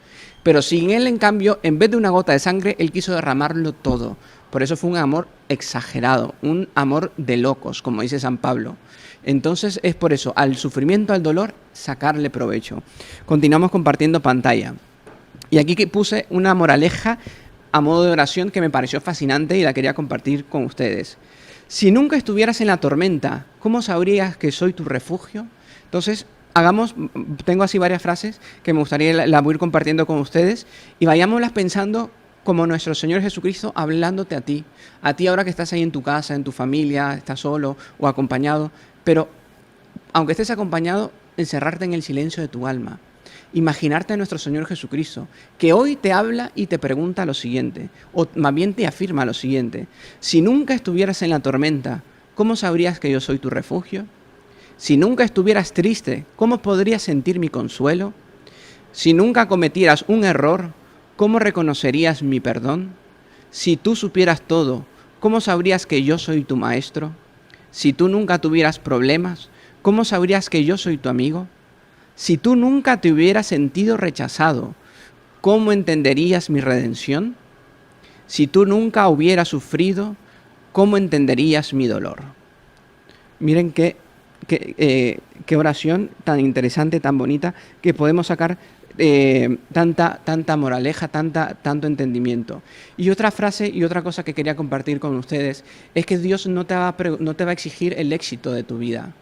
Pero sin Él, en cambio, en vez de una gota de sangre, Él quiso derramarlo todo. Por eso fue un amor exagerado, un amor de locos, como dice San Pablo. Entonces es por eso, al sufrimiento, al dolor, sacarle provecho. Continuamos compartiendo pantalla. Y aquí que puse una moraleja a modo de oración que me pareció fascinante y la quería compartir con ustedes. Si nunca estuvieras en la tormenta, ¿cómo sabrías que soy tu refugio? Entonces, tengo así varias frases que me gustaría las voy a ir compartiendo con ustedes y vayámoslas pensando como nuestro Señor Jesucristo hablándote a ti ahora que estás ahí en tu casa, en tu familia, estás solo o acompañado, pero aunque estés acompañado, encerrarte en el silencio de tu alma, imaginarte a nuestro Señor Jesucristo, que hoy te habla y te pregunta lo siguiente, o más bien te afirma lo siguiente: si nunca estuvieras en la tormenta, ¿cómo sabrías que yo soy tu refugio? Si nunca estuvieras triste, ¿cómo podrías sentir mi consuelo? Si nunca cometieras un error, ¿cómo reconocerías mi perdón? Si tú supieras todo, ¿cómo sabrías que yo soy tu maestro? Si tú nunca tuvieras problemas, ¿cómo sabrías que yo soy tu amigo? Si tú nunca te hubieras sentido rechazado, ¿cómo entenderías mi redención? Si tú nunca hubieras sufrido, ¿cómo entenderías mi dolor? Miren qué oración tan interesante, tan bonita, que podemos sacar tanta moraleja, tanto entendimiento. Y otra frase y otra cosa que quería compartir con ustedes es que Dios no te va a exigir el éxito de tu vida.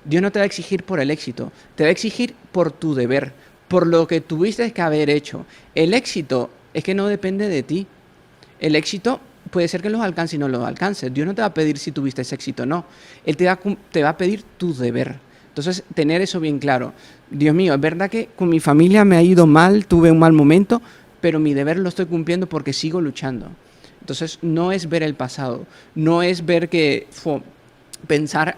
Dios no te va a exigir por el éxito, te va a exigir por tu deber, por lo que tuviste que haber hecho. El éxito es que no depende de ti. El éxito puede ser que los alcances y no los alcances. Dios no te va a pedir si tuviste ese éxito, no. Él te va a pedir tu deber. Entonces, tener eso bien claro. Dios mío, es verdad que con mi familia me ha ido mal, tuve un mal momento, pero mi deber lo estoy cumpliendo porque sigo luchando. Entonces no es ver el pasado, no es ver que pensar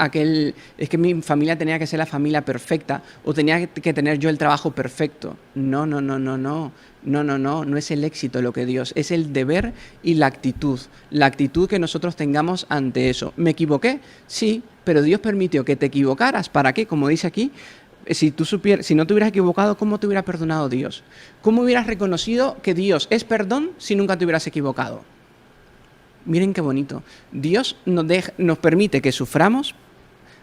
es que mi familia tenía que ser la familia perfecta o tenía que tener yo el trabajo perfecto. No, no, no, no, no. No, no, no, no es el éxito lo que Dios, es el deber y la actitud que nosotros tengamos ante eso. ¿Me equivoqué? Sí, pero Dios permitió que te equivocaras. ¿Para qué? Como dice aquí, si no te hubieras equivocado, ¿cómo te hubiera perdonado Dios? ¿Cómo hubieras reconocido que Dios es perdón si nunca te hubieras equivocado? Miren qué bonito. Dios nos permite que suframos.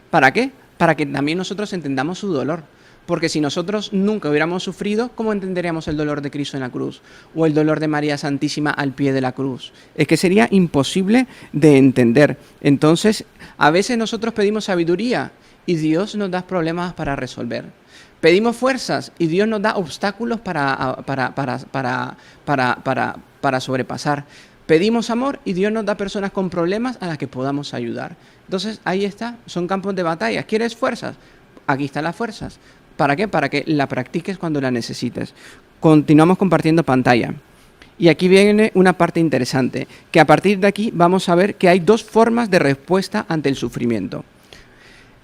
¿Para qué? Para que también nosotros entendamos su dolor. Porque si nosotros nunca hubiéramos sufrido, ¿cómo entenderíamos el dolor de Cristo en la cruz? O el dolor de María Santísima al pie de la cruz. Es que sería imposible de entender. Entonces, a veces nosotros pedimos sabiduría y Dios nos da problemas para resolver. Pedimos fuerzas y Dios nos da obstáculos para sobrepasar. Pedimos amor y Dios nos da personas con problemas a las que podamos ayudar. Entonces, ahí está, son campos de batalla. ¿Quieres fuerzas? Aquí están las fuerzas. ¿Para qué? Para que la practiques cuando la necesites. Continuamos compartiendo pantalla. Y aquí viene una parte interesante, que a partir de aquí vamos a ver que hay dos formas de respuesta ante el sufrimiento.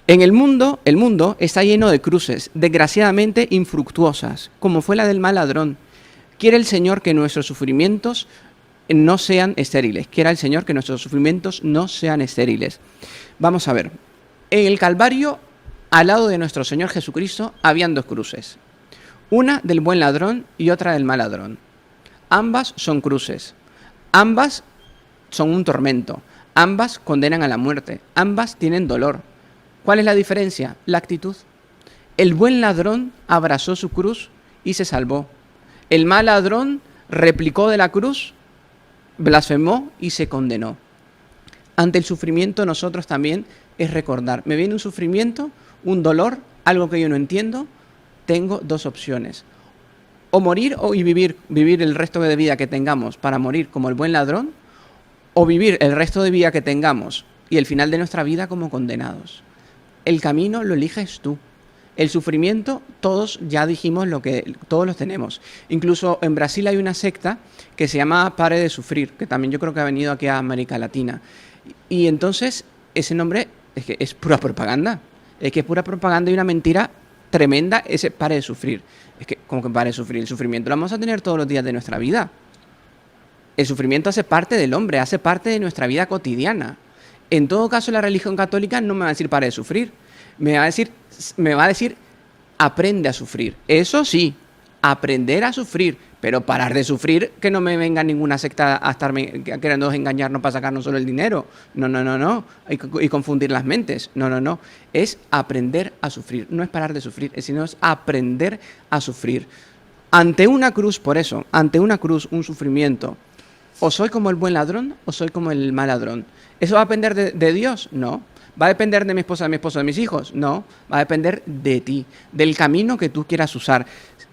En el mundo está lleno de cruces, desgraciadamente infructuosas, como fue la del mal ladrón. Quiere el Señor que nuestros sufrimientos no sean estériles. Quiera el Señor que nuestros sufrimientos no sean estériles. Vamos a ver. En el Calvario, al lado de nuestro Señor Jesucristo, habían dos cruces. Una del buen ladrón y otra del mal ladrón. Ambas son cruces. Ambas son un tormento. Ambas condenan a la muerte. Ambas tienen dolor. ¿Cuál es la diferencia? La actitud. El buen ladrón abrazó su cruz y se salvó. El mal ladrón replicó de la cruz, blasfemó y se condenó. Ante el sufrimiento nosotros también es recordar, me viene un sufrimiento, un dolor, algo que yo no entiendo, tengo dos opciones. O morir y vivir el resto de vida que tengamos para morir como el buen ladrón, o vivir el resto de vida que tengamos y el final de nuestra vida como condenados. El camino lo eliges tú. El sufrimiento, todos ya dijimos todos los tenemos. Incluso en Brasil hay una secta que se llama Pare de Sufrir, que también yo creo que ha venido aquí a América Latina. Y entonces ese nombre es que es pura propaganda. Es que es pura propaganda y una mentira tremenda ese Pare de Sufrir. Es que, ¿cómo que pare de sufrir? El sufrimiento lo vamos a tener todos los días de nuestra vida. El sufrimiento hace parte del hombre, hace parte de nuestra vida cotidiana. En todo caso, la religión católica no me va a decir pare de sufrir. Me va a decir aprende a sufrir. Eso sí, aprender a sufrir, pero parar de sufrir, que no me venga ninguna secta a estarme queriendo engañarnos para sacarnos solo el dinero. No. Y confundir las mentes. No. Es aprender a sufrir. No es parar de sufrir, sino es aprender a sufrir. Ante una cruz, por eso, ante una cruz, un sufrimiento, o soy como el buen ladrón o soy como el mal ladrón. ¿Eso va a depender de Dios? No. ¿Va a depender de mi esposa, de mis hijos? No. Va a depender de ti, del camino que tú quieras usar.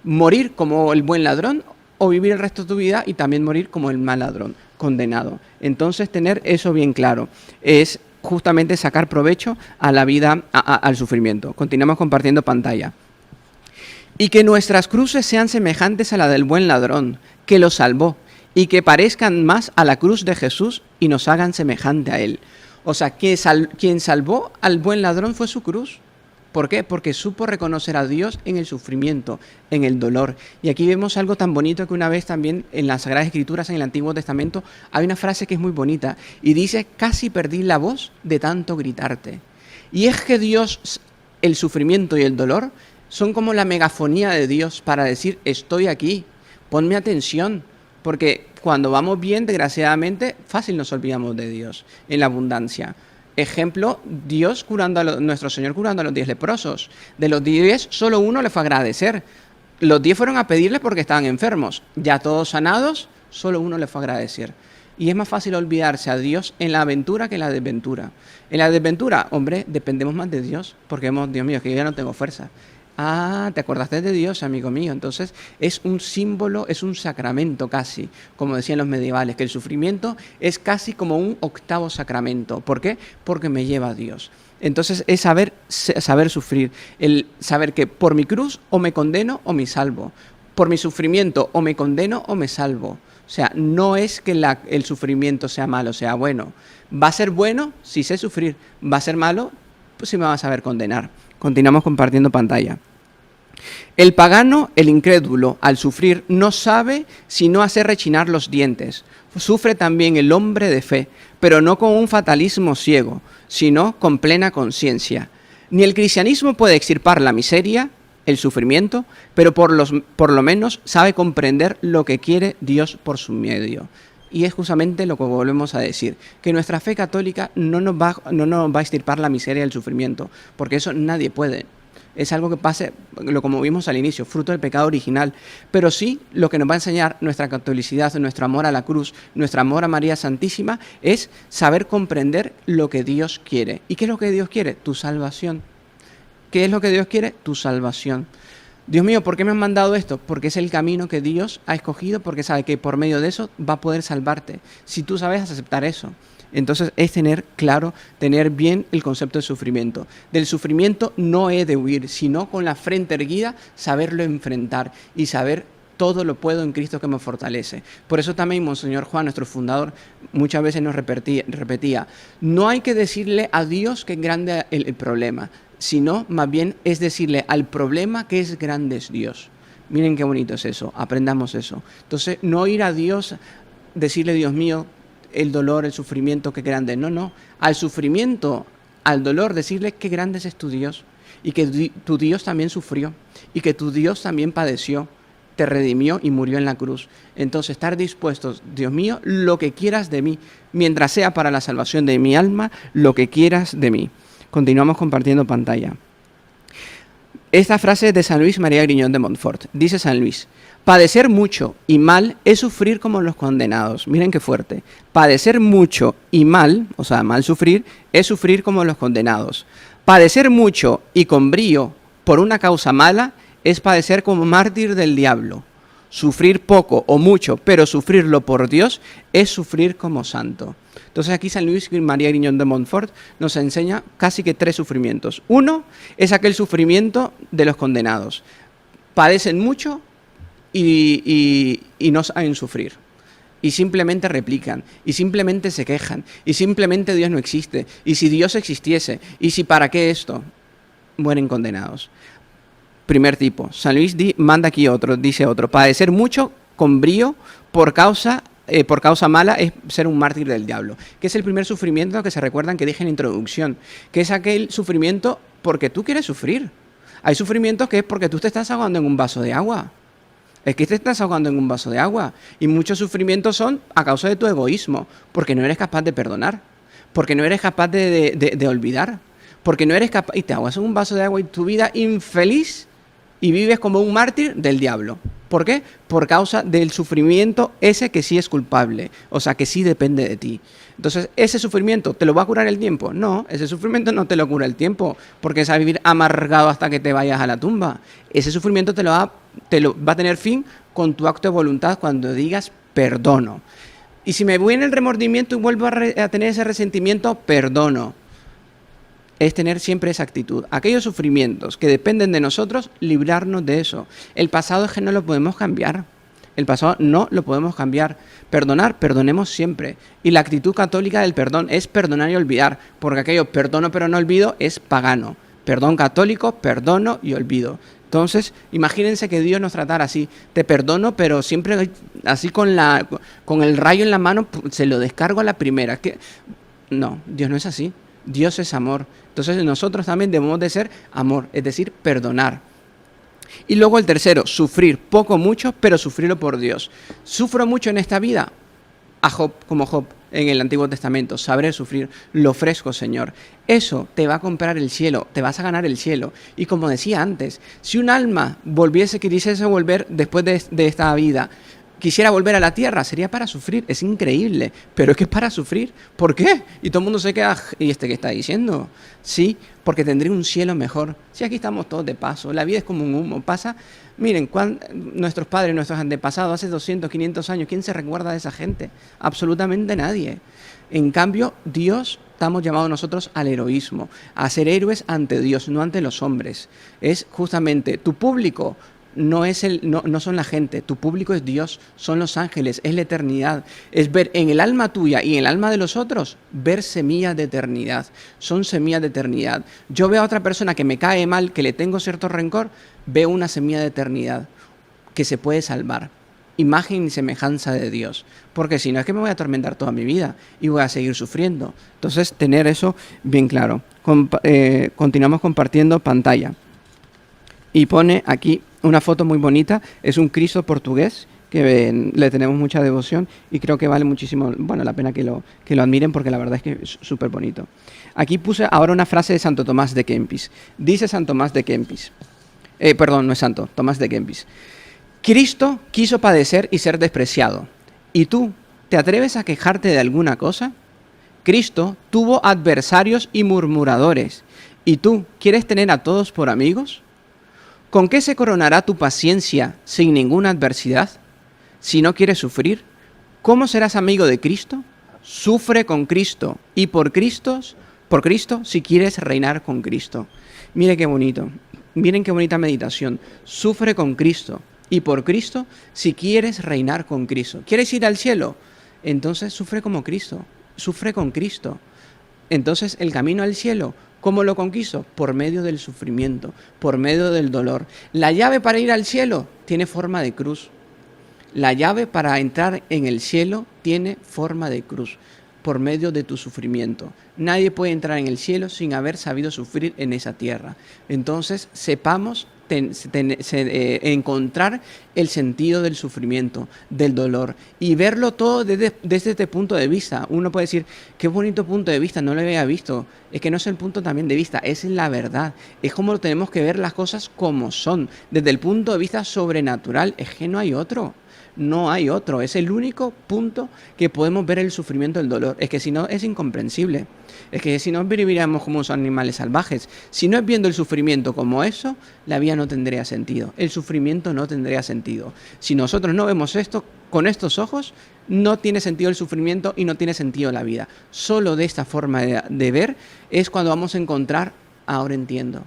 Morir como el buen ladrón o vivir el resto de tu vida y también morir como el mal ladrón, condenado. Entonces, tener eso bien claro es justamente sacar provecho a la vida, al sufrimiento. Continuamos compartiendo pantalla. Y que nuestras cruces sean semejantes a la del buen ladrón, que lo salvó, y que parezcan más a la cruz de Jesús y nos hagan semejante a él. O sea, quien salvó al buen ladrón fue su cruz. ¿Por qué? Porque supo reconocer a Dios en el sufrimiento, en el dolor. Y aquí vemos algo tan bonito que una vez también en las Sagradas Escrituras, en el Antiguo Testamento, hay una frase que es muy bonita y dice, casi perdí la voz de tanto gritarte. Y es que Dios, el sufrimiento y el dolor son como la megafonía de Dios para decir, estoy aquí, ponme atención. Porque cuando vamos bien, desgraciadamente, fácil nos olvidamos de Dios en la abundancia. Ejemplo, Dios nuestro Señor curando a los 10 leprosos. De los 10, solo uno le fue a agradecer. Los 10 fueron a pedirle porque estaban enfermos. Ya todos sanados, solo uno le fue a agradecer. Y es más fácil olvidarse a Dios en la aventura que en la desventura. En la desventura, hombre, dependemos más de Dios, porque Dios mío, es que yo ya no tengo fuerza. Ah, te acordaste de Dios, amigo mío. Entonces es un símbolo, es un sacramento casi, como decían los medievales, que el sufrimiento es casi como un octavo sacramento. ¿Por qué? Porque me lleva a Dios. Entonces es saber sufrir, el saber que por mi cruz o me condeno o me salvo. por mi sufrimiento o me condeno o me salvo. O sea, no es que el sufrimiento sea malo, sea bueno. Va a ser bueno si sé sufrir, va a ser malo pues si me vas a saber condenar. Continuamos compartiendo pantalla. El pagano, el incrédulo, al sufrir, no sabe sino hacer rechinar los dientes. Sufre también el hombre de fe, pero no con un fatalismo ciego, sino con plena conciencia. Ni el cristianismo puede extirpar la miseria, el sufrimiento, pero por lo menos sabe comprender lo que quiere Dios por su medio. Y es justamente lo que volvemos a decir, que nuestra fe católica no nos va a extirpar la miseria y el sufrimiento, porque eso nadie puede. Es algo que pase, como vimos al inicio, fruto del pecado original. Pero sí, lo que nos va a enseñar nuestra catolicidad, nuestro amor a la cruz, nuestro amor a María Santísima, es saber comprender lo que Dios quiere. ¿Y qué es lo que Dios quiere? Tu salvación. ¿Qué es lo que Dios quiere? Tu salvación. Dios mío, ¿por qué me han mandado esto? Porque es el camino que Dios ha escogido, porque sabe que por medio de eso va a poder salvarte. Si tú sabes aceptar eso. Entonces es tener claro, tener bien el concepto de sufrimiento. Del sufrimiento no he de huir, sino con la frente erguida, saberlo enfrentar y saber todo lo puedo en Cristo que me fortalece. Por eso también Monseñor Juan, nuestro fundador, muchas veces nos repetía, no hay que decirle a Dios que es grande el problema, sino más bien es decirle al problema que es grande es Dios. Miren qué bonito es eso, aprendamos eso. Entonces, no ir a Dios, decirle, Dios mío, el dolor, el sufrimiento, qué grande. No. Al sufrimiento, al dolor, decirle qué grande es tu Dios y que tu Dios también sufrió y que tu Dios también padeció, te redimió y murió en la cruz. Entonces, estar dispuestos, Dios mío, lo que quieras de mí, mientras sea para la salvación de mi alma, lo que quieras de mí. Continuamos compartiendo pantalla. Esta frase es de San Luis María Griñón de Montfort. Dice San Luis: padecer mucho y mal es sufrir como los condenados. Miren qué fuerte. Padecer mucho y mal, o sea, mal sufrir, es sufrir como los condenados. Padecer mucho y con brío por una causa mala es padecer como mártir del diablo. Sufrir poco o mucho, pero sufrirlo por Dios, es sufrir como santo. Entonces aquí San Luis María Griñón de Montfort nos enseña casi que 3 sufrimientos. Uno es aquel sufrimiento de los condenados. Padecen mucho y no saben sufrir. Y simplemente replican, y simplemente se quejan, y simplemente Dios no existe. Y si Dios existiese, y si para qué esto, mueren condenados. Primer tipo. San Luis manda aquí otro, dice otro. Padecer mucho con brío por causa mala es ser un mártir del diablo. Que es el primer sufrimiento que se recuerdan que dije en la introducción. Que es aquel sufrimiento porque tú quieres sufrir. Hay sufrimientos que es porque tú te estás ahogando en un vaso de agua. Es que te estás ahogando en un vaso de agua. Y muchos sufrimientos son a causa de tu egoísmo. Porque no eres capaz de perdonar. Porque no eres capaz de olvidar. Porque no eres capaz y te ahogas en un vaso de agua y tu vida infeliz y vives como un mártir del diablo. ¿Por qué? Por causa del sufrimiento ese que sí es culpable, o sea, que sí depende de ti. Entonces, ¿ese sufrimiento te lo va a curar el tiempo? No, ese sufrimiento no te lo cura el tiempo, porque es a vivir amargado hasta que te vayas a la tumba. Ese sufrimiento te lo va a tener fin con tu acto de voluntad cuando digas perdono. Y si me voy en el remordimiento y vuelvo a tener ese resentimiento, perdono. Es tener siempre esa actitud. Aquellos sufrimientos que dependen de nosotros, librarnos de eso. El pasado es que no lo podemos cambiar. El pasado no lo podemos cambiar. Perdonar, perdonemos siempre. Y la actitud católica del perdón es perdonar y olvidar. Porque aquello perdono pero no olvido es pagano. Perdón católico, perdono y olvido. Entonces, imagínense que Dios nos tratara así. Te perdono, pero siempre así con el rayo en la mano, se lo descargo a la primera. No, Dios no es así. Dios es amor. Entonces nosotros también debemos de ser amor, es decir, perdonar. Y luego el tercero, sufrir poco mucho, pero sufrirlo por Dios. Sufro mucho en esta vida, a Job, como Job en el Antiguo Testamento, sabré sufrir, lo ofrezco, Señor. Eso te va a comprar el cielo, te vas a ganar el cielo. Y como decía antes, si un alma quisiese volver después de esta vida, quisiera volver a la tierra, sería para sufrir. Es increíble, pero es que es para sufrir. ¿Por qué? Y todo el mundo se queda, ¿y qué está diciendo? Sí, porque tendré un cielo mejor. Si aquí estamos todos de paso, la vida es como un humo, pasa. Miren, nuestros padres, nuestros antepasados, hace 200, 500 años, ¿quién se recuerda de esa gente? Absolutamente nadie. En cambio, Dios, estamos llamados nosotros al heroísmo, a ser héroes ante Dios, no ante los hombres. Es justamente tu público, no son la gente, tu público es Dios, son los ángeles, es la eternidad. Es ver en el alma tuya y en el alma de los otros, ver semillas de eternidad. Son semillas de eternidad. Yo veo a otra persona que me cae mal, que le tengo cierto rencor, veo una semilla de eternidad que se puede salvar. Imagen y semejanza de Dios. Porque si no es que me voy a atormentar toda mi vida y voy a seguir sufriendo. Entonces, tener eso bien claro. Continuamos compartiendo pantalla. Y pone aquí una foto muy bonita. Es un Cristo portugués que le tenemos mucha devoción y creo que vale muchísimo, bueno, la pena que lo admiren porque la verdad es que es súper bonito. Aquí puse ahora una frase de Santo Tomás de Kempis. Dice San Tomás de Kempis. Perdón, no es santo, Tomás de Kempis. Cristo quiso padecer y ser despreciado. ¿Y tú te atreves a quejarte de alguna cosa? Cristo tuvo adversarios y murmuradores. ¿Y tú quieres tener a todos por amigos? ¿Con qué se coronará tu paciencia sin ninguna adversidad? Si no quieres sufrir, ¿cómo serás amigo de Cristo? Sufre con Cristo y por Cristo si quieres reinar con Cristo. Mire qué bonito. Miren qué bonita meditación. Sufre con Cristo. Y por Cristo, si quieres reinar con Cristo. ¿Quieres ir al cielo? Entonces sufre como Cristo. Sufre con Cristo. Entonces el camino al cielo, ¿cómo lo conquisto? Por medio del sufrimiento, por medio del dolor. La llave para ir al cielo tiene forma de cruz. La llave para entrar en el cielo tiene forma de cruz, por medio de tu sufrimiento. Nadie puede entrar en el cielo sin haber sabido sufrir en esa tierra. Entonces sepamos encontrar el sentido del sufrimiento, del dolor y verlo todo desde este punto de vista. Uno puede decir, qué bonito punto de vista, no lo había visto. Es que no es el punto también de vista, es la verdad. Es como tenemos que ver las cosas como son. Desde el punto de vista sobrenatural, es que no hay otro. No hay otro, es el único punto que podemos ver el sufrimiento, el dolor. Es que si no es incomprensible, es que si no viviríamos como unos animales salvajes. Si no es viendo el sufrimiento como eso, la vida no tendría sentido, el sufrimiento no tendría sentido. Si nosotros no vemos esto con estos ojos, no tiene sentido el sufrimiento y no tiene sentido la vida. Solo de esta forma de ver es cuando vamos a encontrar, ahora entiendo.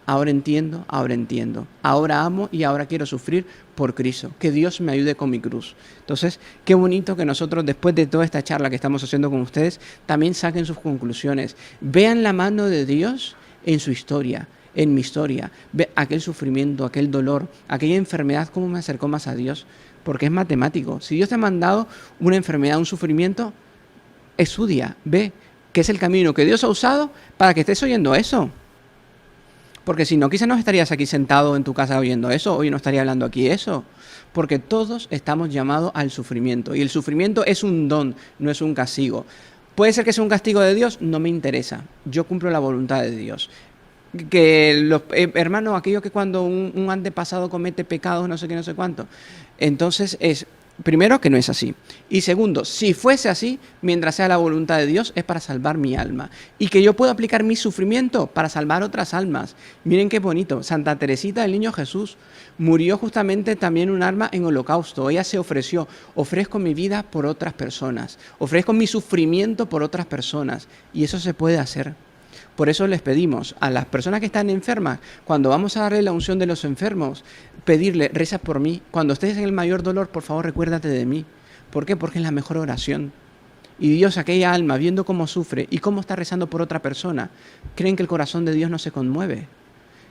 Ahora entiendo, ahora entiendo. Ahora amo y ahora quiero sufrir por Cristo. Que Dios me ayude con mi cruz. Entonces, qué bonito que nosotros, después de toda esta charla que estamos haciendo con ustedes, también saquen sus conclusiones. Vean la mano de Dios en su historia, en mi historia. Ve aquel sufrimiento, aquel dolor, aquella enfermedad, cómo me acercó más a Dios. Porque es matemático. Si Dios te ha mandado una enfermedad, un sufrimiento, estudia, ve qué es el camino que Dios ha usado para que estés oyendo eso. Porque si no, quizás no estarías aquí sentado en tu casa oyendo eso, hoy no estaría hablando aquí eso. Porque todos estamos llamados al sufrimiento. Y el sufrimiento es un don, no es un castigo. ¿Puede ser que sea un castigo de Dios? No me interesa. Yo cumplo la voluntad de Dios. Que los hermanos, aquello que cuando un antepasado comete pecados, no sé qué, no sé cuánto. Entonces es... Primero, que no es así. Y segundo, si fuese así, mientras sea la voluntad de Dios, es para salvar mi alma. Y que yo puedo aplicar mi sufrimiento para salvar otras almas. Miren qué bonito. Santa Teresita del Niño Jesús murió justamente también un alma en holocausto. Ella se ofreció. Ofrezco mi vida por otras personas. Ofrezco mi sufrimiento por otras personas. Y eso se puede hacer. Por eso les pedimos a las personas que están enfermas, cuando vamos a darle la unción de los enfermos, pedirle, reza por mí. Cuando estés en el mayor dolor, por favor, recuérdate de mí. ¿Por qué? Porque es la mejor oración. Y Dios, aquella alma, viendo cómo sufre y cómo está rezando por otra persona, creen que el corazón de Dios no se conmueve.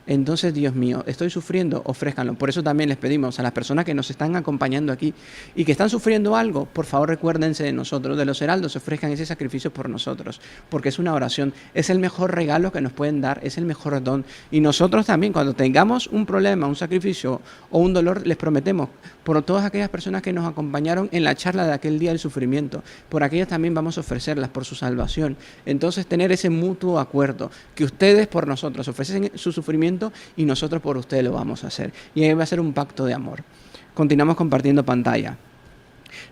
Entonces, Dios mío, estoy sufriendo, ofrézcanlo. Por eso también les pedimos a las personas que nos están acompañando aquí y que están sufriendo algo, por favor recuérdense de nosotros, de los heraldos, ofrezcan ese sacrificio por nosotros, porque es una oración, es el mejor regalo que nos pueden dar, es el mejor don. Y nosotros también, cuando tengamos un problema, un sacrificio o un dolor, les prometemos, por todas aquellas personas que nos acompañaron en la charla de aquel día del sufrimiento, por aquellas también vamos a ofrecerlas por su salvación. Entonces, tener ese mutuo acuerdo, que ustedes por nosotros ofrecen su sufrimiento y nosotros por ustedes lo vamos a hacer. Y ahí va a ser un pacto de amor. Continuamos compartiendo pantalla.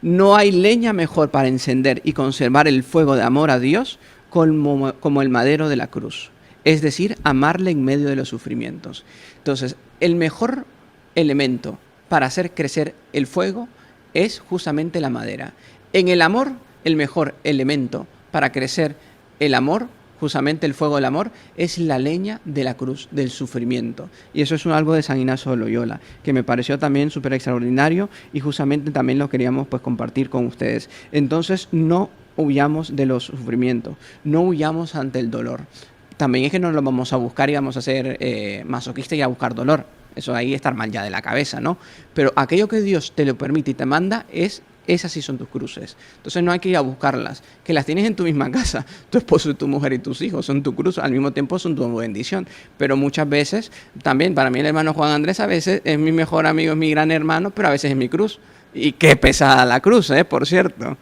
No hay leña mejor para encender y conservar el fuego de amor a Dios como el madero de la cruz. Es decir, amarle en medio de los sufrimientos. Entonces, el mejor elemento para hacer crecer el fuego es justamente la madera. En el amor, el mejor elemento para crecer el amor justamente el fuego del amor es la leña de la cruz, del sufrimiento. Y eso es algo de San Ignacio de Loyola, que me pareció también súper extraordinario y justamente también lo queríamos pues compartir con ustedes. Entonces no huyamos de los sufrimientos, no huyamos ante el dolor. También es que no lo vamos a buscar y vamos a ser masoquistas y a buscar dolor. Eso ahí estar mal ya de la cabeza, ¿no? Pero aquello que Dios te lo permite y te manda esas sí son tus cruces. Entonces no hay que ir a buscarlas, que las tienes en tu misma casa. Tu esposo, tu mujer y tus hijos son tu cruz, al mismo tiempo son tu bendición. Pero muchas veces, también para mí el hermano Juan Andrés a veces es mi mejor amigo, es mi gran hermano, pero a veces es mi cruz. Y qué pesada la cruz, por cierto.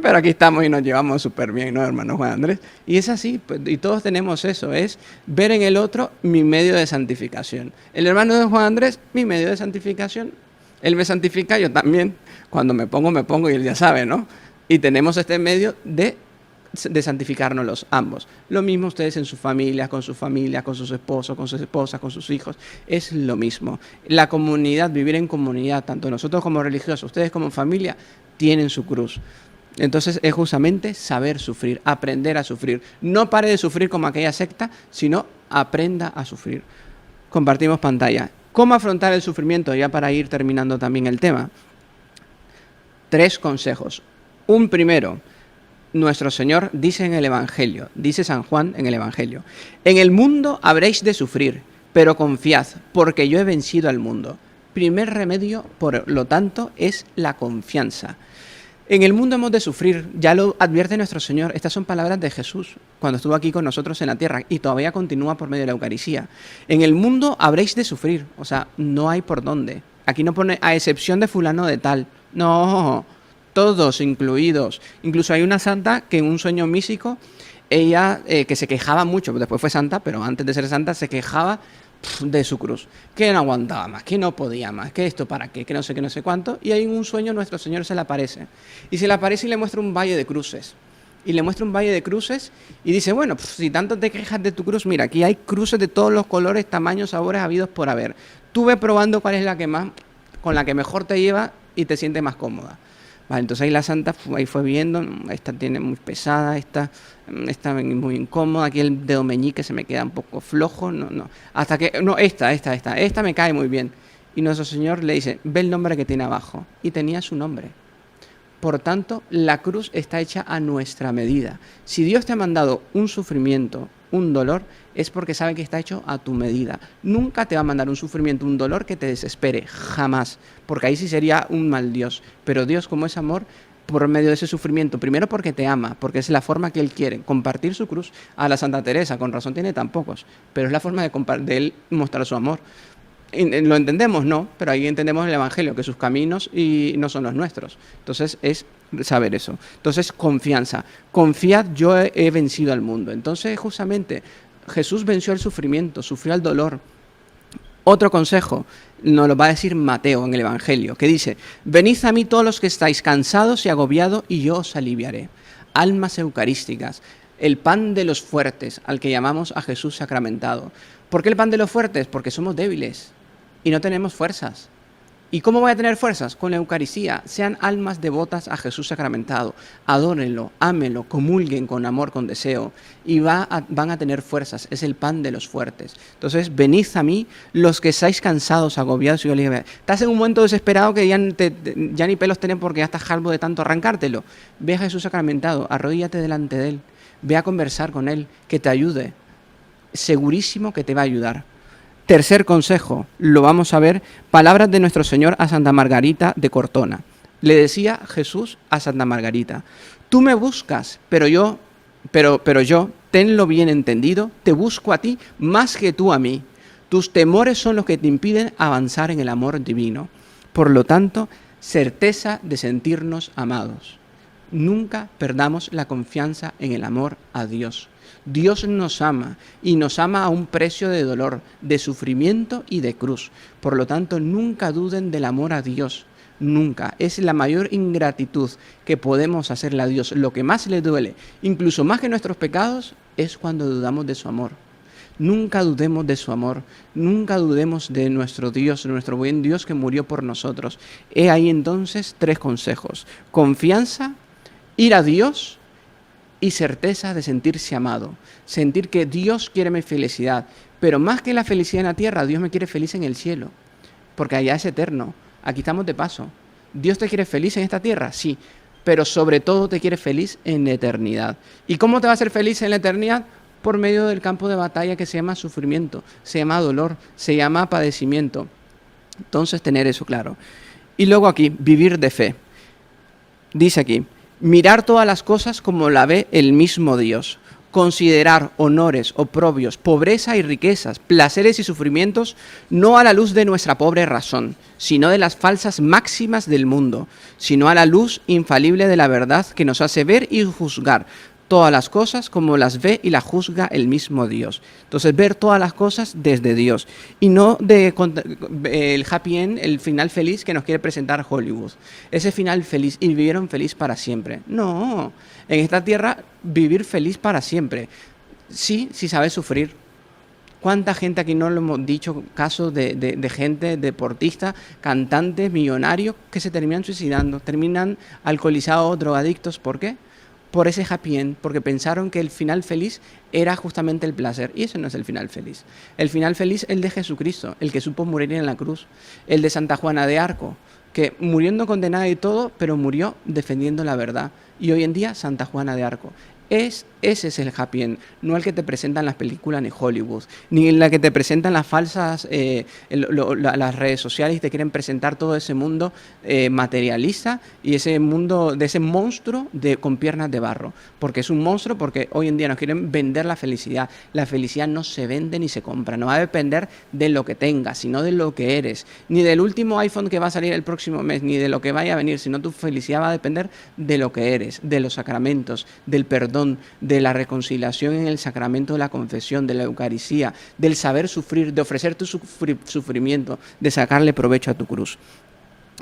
Pero aquí estamos y nos llevamos súper bien, ¿no, hermano Juan Andrés? Y es así, pues, y todos tenemos eso, es ver en el otro mi medio de santificación. El hermano de Juan Andrés, mi medio de santificación. Él me santifica, yo también. Cuando me pongo y él ya sabe, ¿no? Y tenemos este medio de santificarnos los ambos. Lo mismo ustedes en sus familias, con sus esposos, con sus esposas, con sus hijos. Es lo mismo. La comunidad, vivir en comunidad, tanto nosotros como religiosos, ustedes como familia, tienen su cruz. Entonces es justamente saber sufrir, aprender a sufrir. No pare de sufrir como aquella secta, sino aprenda a sufrir. Compartimos pantalla. ¿Cómo afrontar el sufrimiento? Ya para ir terminando también el tema. 3 consejos. Un primero, nuestro Señor dice en el Evangelio, dice San Juan en el Evangelio: en el mundo habréis de sufrir, pero confiad, porque yo he vencido al mundo. Primer remedio, por lo tanto, es la confianza. En el mundo hemos de sufrir, ya lo advierte nuestro Señor. Estas son palabras de Jesús cuando estuvo aquí con nosotros en la tierra y todavía continúa por medio de la Eucaristía. En el mundo habréis de sufrir, o sea, no hay por dónde. Aquí no pone a excepción de fulano de tal. No, todos incluidos. Incluso hay una santa que en un sueño místico, ella que se quejaba mucho, después fue santa, pero antes de ser santa se quejaba de su cruz, que no aguantaba más, que no podía más, que esto para qué, que no sé cuánto, y ahí en un sueño nuestro Señor se le aparece, y se le aparece y le muestra un valle de cruces, y le muestra un valle de cruces, y dice, bueno, si tanto te quejas de tu cruz, mira, aquí hay cruces de todos los colores, tamaños, sabores habidos por haber, tú ve probando cuál es la que más, con la que mejor te lleva y te sientes más cómoda. Vale, entonces ahí la santa ahí fue viendo, esta tiene muy pesada, esta muy incómoda, aquí el dedo meñique se me queda un poco flojo, hasta que, esta me cae muy bien. Y nuestro Señor le dice, ve el nombre que tiene abajo, y tenía su nombre. Por tanto, la cruz está hecha a nuestra medida. Si Dios te ha mandado un sufrimiento, un dolor, es porque sabe que está hecho a tu medida. Nunca te va a mandar un sufrimiento, un dolor que te desespere, jamás, porque ahí sí sería un mal Dios. Pero Dios, como es amor, por medio de ese sufrimiento, primero porque te ama, porque es la forma que Él quiere, compartir su cruz. A la Santa Teresa, con razón tiene tan pocos, pero es la forma de Él mostrar su amor. ¿Lo entendemos? No, pero ahí entendemos el Evangelio, que sus caminos y no son los nuestros. Entonces es saber eso. Entonces confianza. Confiad, yo he vencido al mundo. Entonces justamente Jesús venció el sufrimiento, sufrió el dolor. Otro consejo nos lo va a decir Mateo en el Evangelio, que dice, venid a mí todos los que estáis cansados y agobiados y yo os aliviaré. Almas eucarísticas, el pan de los fuertes, al que llamamos a Jesús sacramentado. ¿Por qué el pan de los fuertes? Porque somos débiles y no tenemos fuerzas. ¿Y cómo voy a tener fuerzas? Con la Eucaristía. Sean almas devotas a Jesús sacramentado. Adórenlo, ámenlo, comulguen con amor, con deseo. Y van a tener fuerzas. Es el pan de los fuertes. Entonces, venid a mí los que estáis cansados, agobiados y olivados. Estás en un momento desesperado que ya ni pelos tenés porque ya estás calvo de tanto arrancártelo. Ve a Jesús sacramentado, arrodíllate delante de Él. Ve a conversar con Él, que te ayude. Segurísimo que te va a ayudar. Tercer consejo, lo vamos a ver, palabras de nuestro Señor a Santa Margarita de Cortona. Le decía Jesús a Santa Margarita, tú me buscas, pero yo, tenlo bien entendido, te busco a ti más que tú a mí. Tus temores son los que te impiden avanzar en el amor divino. Por lo tanto, certeza de sentirnos amados. Nunca perdamos la confianza en el amor a Dios. Dios nos ama y nos ama a un precio de dolor, de sufrimiento y de cruz. Por lo tanto, nunca duden del amor a Dios. Nunca. Es la mayor ingratitud que podemos hacerle a Dios. Lo que más le duele, incluso más que nuestros pecados, es cuando dudamos de su amor. Nunca dudemos de su amor. Nunca dudemos de nuestro Dios, de nuestro buen Dios que murió por nosotros. He ahí entonces 3 consejos. Confianza, ir a Dios y certeza de sentirse amado, sentir que Dios quiere mi felicidad, pero más que la felicidad en la tierra, Dios me quiere feliz en el cielo, porque allá es eterno, aquí estamos de paso. ¿Dios te quiere feliz en esta tierra? Sí, pero sobre todo te quiere feliz en la eternidad. ¿Y cómo te va a hacer feliz en la eternidad? Por medio del campo de batalla que se llama sufrimiento, se llama dolor, se llama padecimiento. Entonces, tener eso claro. Y luego aquí, vivir de fe. Dice aquí, mirar todas las cosas como la ve el mismo Dios. Considerar honores, oprobios, pobreza y riquezas, placeres y sufrimientos, no a la luz de nuestra pobre razón, sino de las falsas máximas del mundo, sino a la luz infalible de la verdad que nos hace ver y juzgar todas las cosas como las ve y las juzga el mismo Dios. Entonces, ver todas las cosas desde Dios y no el happy end, el final feliz que nos quiere presentar Hollywood. Ese final feliz y vivieron feliz para siempre. No, en esta tierra vivir feliz para siempre. Sí, si sabes sufrir. ¿Cuánta gente aquí no lo hemos dicho? Casos de gente, deportistas, cantantes, millonarios que se terminan suicidando, terminan alcoholizados, drogadictos. ¿Por qué? Por ese happy end, porque pensaron que el final feliz era justamente el placer, y ese no es el final feliz. El final feliz es el de Jesucristo, el que supo morir en la cruz, el de Santa Juana de Arco, que muriendo condenada y todo, pero murió defendiendo la verdad. Y hoy en día, Santa Juana de Arco. Ese es el happy end, no el que te presentan las películas en Hollywood, ni en la que te presentan las falsas, las redes sociales y te quieren presentar todo ese mundo materialista y ese mundo de ese monstruo con piernas de barro, porque es un monstruo, porque hoy en día nos quieren vender la felicidad. La felicidad no se vende ni se compra, no va a depender de lo que tengas, sino de lo que eres, ni del último iPhone que va a salir el próximo mes, ni de lo que vaya a venir, sino tu felicidad va a depender de lo que eres, de los sacramentos, del perdón, de la reconciliación en el sacramento de la confesión, de la Eucaristía, del saber sufrir, de ofrecer tu sufrimiento, de sacarle provecho a tu cruz.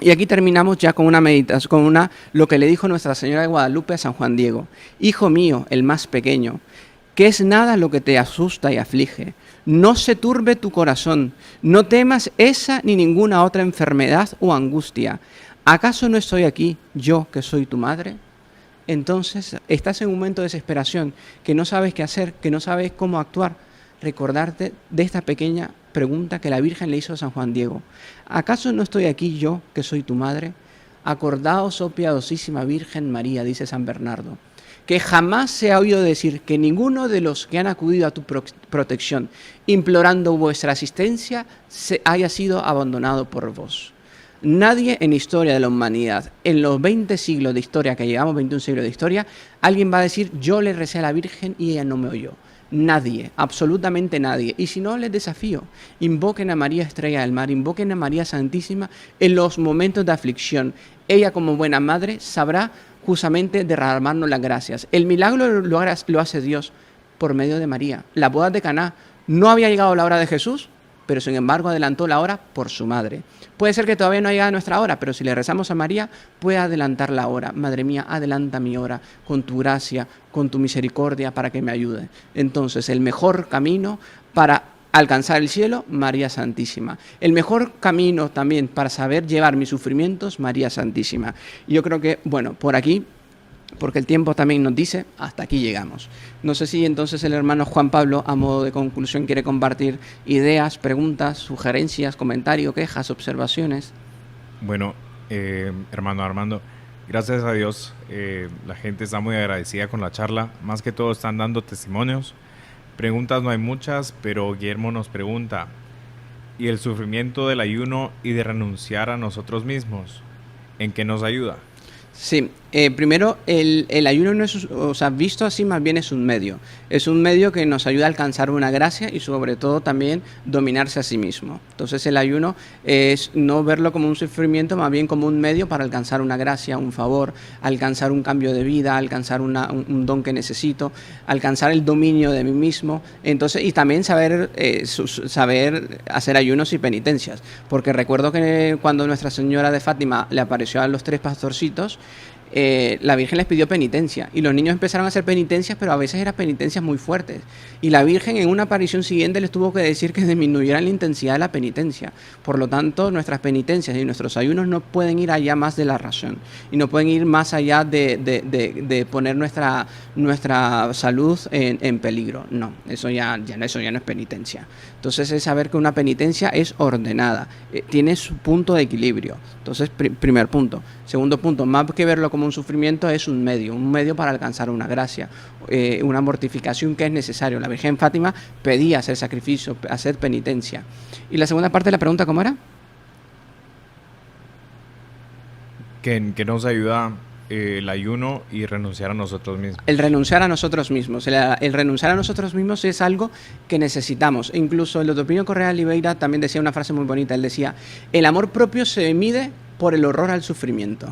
Y aquí terminamos ya con una meditación, lo que le dijo Nuestra Señora de Guadalupe a San Juan Diego: Hijo mío, el más pequeño, que es nada lo que te asusta y aflige. No se turbe tu corazón, no temas esa ni ninguna otra enfermedad o angustia. ¿Acaso no estoy aquí, yo que soy tu madre? Entonces, estás en un momento de desesperación, que no sabes qué hacer, que no sabes cómo actuar. Recordarte de esta pequeña pregunta que la Virgen le hizo a San Juan Diego. ¿Acaso no estoy aquí yo, que soy tu madre? Acordaos, oh piadosísima Virgen María, dice San Bernardo, que jamás se ha oído decir que ninguno de los que han acudido a tu protección, implorando vuestra asistencia, se haya sido abandonado por vos. Nadie en historia de la humanidad, en los 20 siglos de historia que llevamos, 21 siglos de historia, alguien va a decir: yo le recé a la Virgen y ella no me oyó. Nadie, absolutamente nadie. Y si no, les desafío: invoquen a María Estrella del Mar, invoquen a María Santísima en los momentos de aflicción. Ella, como buena madre, sabrá justamente derramarnos las gracias. El milagro lo hace Dios por medio de María. La boda de Caná, no había llegado la hora de Jesús, pero sin embargo adelantó la hora por su madre. Puede ser que todavía no haya llegado nuestra hora, pero si le rezamos a María, puede adelantar la hora. Madre mía, adelanta mi hora con tu gracia, con tu misericordia, para que me ayude. Entonces, el mejor camino para alcanzar el cielo, María Santísima. El mejor camino también para saber llevar mis sufrimientos, María Santísima. Y yo creo que, bueno, por aquí, porque el tiempo también nos dice, hasta aquí llegamos. No sé si entonces el hermano Juan Pablo, a modo de conclusión, quiere compartir ideas, preguntas, sugerencias, comentarios, quejas, observaciones. Bueno, hermano Armando, gracias a Dios, la gente está muy agradecida con la charla. Más que todo están dando testimonios. Preguntas no hay muchas, pero Guillermo nos pregunta: ¿y el sufrimiento del ayuno y de renunciar a nosotros mismos, en qué nos ayuda? Sí, primero el ayuno no es, o sea, visto así más bien es un medio que nos ayuda a alcanzar una gracia y sobre todo también dominarse a sí mismo. Entonces el ayuno es no verlo como un sufrimiento, más bien como un medio para alcanzar una gracia, un favor, alcanzar un cambio de vida, alcanzar un don que necesito, alcanzar el dominio de mí mismo. Entonces, y también saber hacer ayunos y penitencias, porque recuerdo que cuando Nuestra Señora de Fátima le apareció a los 3 pastorcitos, la Virgen les pidió penitencia y los niños empezaron a hacer penitencias, pero a veces eran penitencias muy fuertes. Y la Virgen en una aparición siguiente les tuvo que decir que disminuyeran la intensidad de la penitencia. Por lo tanto, nuestras penitencias y nuestros ayunos no pueden ir allá más de la razón y no pueden ir más allá de poner nuestra salud en peligro. No, eso ya no es penitencia. Entonces es saber que una penitencia es ordenada, tiene su punto de equilibrio. Entonces, primer punto. Segundo punto, más que verlo como un sufrimiento, es un medio para alcanzar una gracia, una mortificación que es necesario. La Virgen Fátima pedía hacer sacrificio, hacer penitencia. Y la segunda parte de la pregunta, ¿cómo era? Que nos ayuda el ayuno y renunciar a nosotros mismos. El renunciar a nosotros mismos. El renunciar a nosotros mismos es algo que necesitamos. E incluso el doctor Pino Correa Oliveira también decía una frase muy bonita. Él decía, el amor propio se mide por el horror al sufrimiento.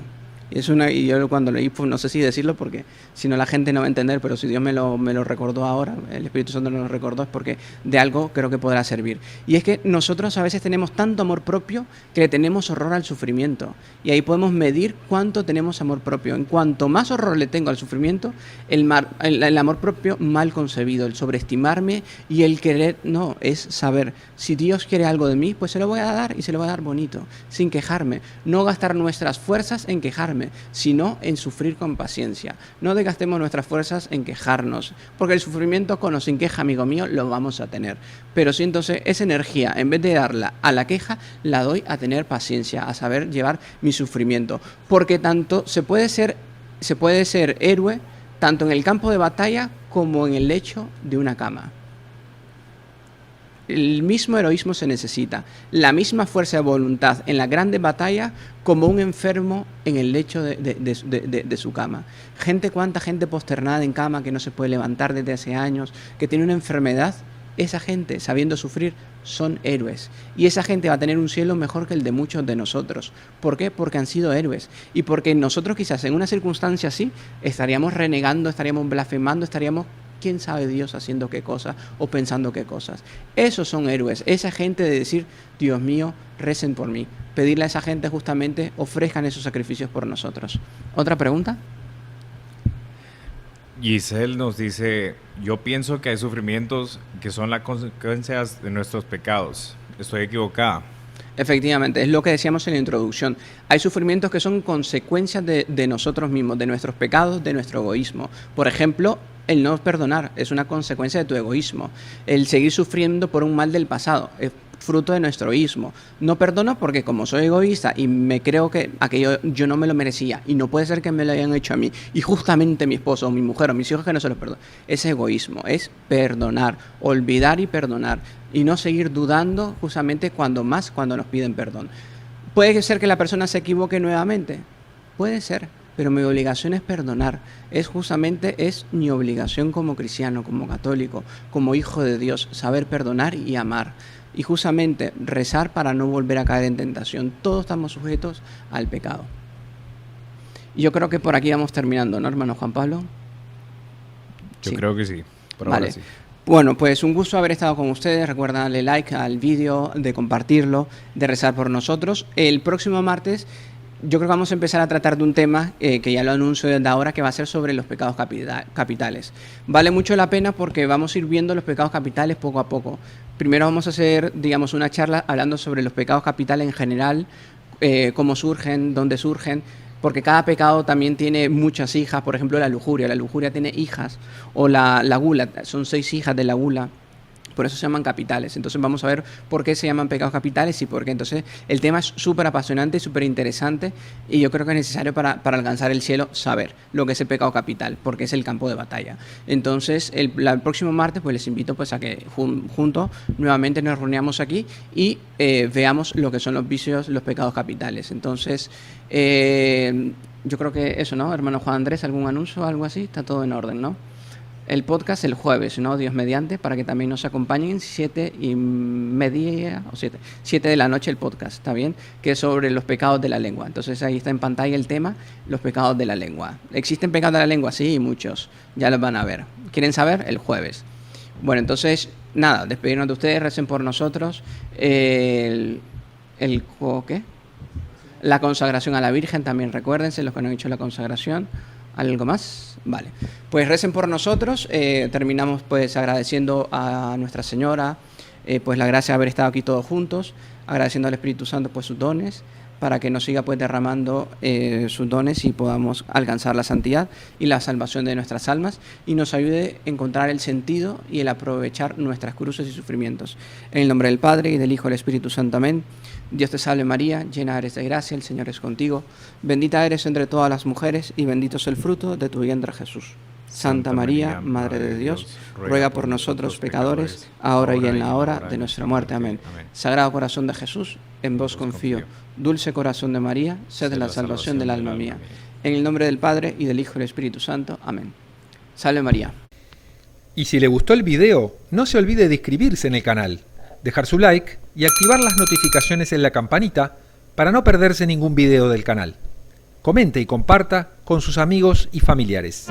Y yo cuando leí, pues no sé si decirlo porque si no la gente no va a entender, pero si Dios me lo recordó ahora, el Espíritu Santo me lo recordó, es porque de algo creo que podrá servir. Y es que nosotros a veces tenemos tanto amor propio que le tenemos horror al sufrimiento. Y ahí podemos medir cuánto tenemos amor propio. En cuanto más horror le tengo al sufrimiento, el amor propio mal concebido, el sobreestimarme y el querer, no, es saber, si Dios quiere algo de mí, pues se lo voy a dar y se lo voy a dar bonito, sin quejarme. No gastar nuestras fuerzas en quejarme, sino en sufrir con paciencia. No desgastemos nuestras fuerzas en quejarnos, porque el sufrimiento con o sin queja, amigo mío, lo vamos a tener. Pero si entonces esa energía, en vez de darla a la queja, la doy a tener paciencia, a saber llevar mi sufrimiento. Porque tanto se puede ser héroe, tanto en el campo de batalla como en el lecho de una cama. El mismo heroísmo se necesita, la misma fuerza de voluntad en la grande batalla como un enfermo en el lecho de su cama. Cuánta gente posternada en cama que no se puede levantar desde hace años, que tiene una enfermedad. Esa gente, sabiendo sufrir, son héroes. Y esa gente va a tener un cielo mejor que el de muchos de nosotros. ¿Por qué? Porque han sido héroes. Y porque nosotros quizás en una circunstancia así estaríamos renegando, estaríamos blasfemando, estaríamos... ¿Quién sabe Dios haciendo qué cosas o pensando qué cosas? Esos son héroes. Esa gente de decir, Dios mío, recen por mí. Pedirle a esa gente justamente, ofrezcan esos sacrificios por nosotros. ¿Otra pregunta? Giselle nos dice, yo pienso que hay sufrimientos que son las consecuencias de nuestros pecados. ¿Estoy equivocada? Efectivamente, es lo que decíamos en la introducción. Hay sufrimientos que son consecuencias de nosotros mismos, de nuestros pecados, de nuestro egoísmo. Por ejemplo, el no perdonar es una consecuencia de tu egoísmo. El seguir sufriendo por un mal del pasado es fruto de nuestro egoísmo. No perdono porque como soy egoísta y me creo que aquello yo no me lo merecía y no puede ser que me lo hayan hecho a mí y justamente mi esposo o mi mujer o mis hijos que no se los perdono. Es egoísmo, es perdonar, olvidar y perdonar y no seguir dudando justamente cuando nos piden perdón. ¿Puede ser que la persona se equivoque nuevamente? Puede ser, pero mi obligación es perdonar. Es mi obligación como cristiano, como católico, como hijo de Dios, saber perdonar y amar. Y justamente rezar para no volver a caer en tentación. Todos estamos sujetos al pecado. Y yo creo que por aquí vamos terminando, ¿no, hermano Juan Pablo? Yo creo que sí. Por vale. ahora sí. Bueno, pues un gusto haber estado con ustedes. Recuerda darle like al vídeo, de compartirlo, de rezar por nosotros. El próximo martes yo creo que vamos a empezar a tratar de un tema que ya lo anuncio desde ahora, que va a ser sobre los pecados capitales. Vale mucho la pena porque vamos a ir viendo los pecados capitales poco a poco. Primero vamos a hacer, digamos, una charla hablando sobre los pecados capitales en general, cómo surgen, dónde surgen, porque cada pecado también tiene muchas hijas. Por ejemplo, la lujuria tiene hijas, o la gula, son 6 hijas de la gula. Por eso se llaman capitales. Entonces vamos a ver por qué se llaman pecados capitales y por qué. Entonces el tema es súper apasionante y súper interesante y yo creo que es necesario para alcanzar el cielo saber lo que es el pecado capital, porque es el campo de batalla. Entonces el próximo martes pues les invito pues a que juntos nuevamente nos reunamos aquí y veamos lo que son los vicios, los pecados capitales. Entonces yo creo que eso, ¿no? Hermano Juan Andrés, ¿algún anuncio o algo así? Está todo en orden, ¿no? El podcast el jueves, ¿no? Dios mediante, para que también nos acompañen 7:30 o 7 de la noche el podcast, ¿está bien? Que es sobre los pecados de la lengua. Entonces ahí está en pantalla el tema, los pecados de la lengua. ¿Existen pecados de la lengua? Sí, muchos. Ya los van a ver. ¿Quieren saber? El jueves. Bueno, entonces, nada, despedirnos de ustedes, recen por nosotros. ¿Qué? La consagración a la Virgen, también recuérdense, los que no han hecho la consagración. ¿Algo más? Vale. Pues recen por nosotros. Terminamos pues agradeciendo a Nuestra Señora, pues la gracia de haber estado aquí todos juntos, agradeciendo al Espíritu Santo pues sus dones, para que nos siga pues derramando sus dones y podamos alcanzar la santidad y la salvación de nuestras almas, y nos ayude a encontrar el sentido y el aprovechar nuestras cruces y sufrimientos. En el nombre del Padre, y del Hijo y del Espíritu Santo. Amén. Dios te salve María, llena eres de gracia, el Señor es contigo. Bendita eres entre todas las mujeres, y bendito es el fruto de tu vientre Jesús. Santa María, Madre de Dios, ruega por nosotros pecadores, ahora y en la hora de nuestra muerte. Amén. Sagrado corazón de Jesús, en vos confío. Dulce corazón de María, sed la salvación del alma mía. En el nombre del Padre, y del Hijo y del Espíritu Santo. Amén. Salve María. Y si le gustó el video, no se olvide de inscribirse en el canal, dejar su like y activar las notificaciones en la campanita para no perderse ningún video del canal. Comente y comparta con sus amigos y familiares.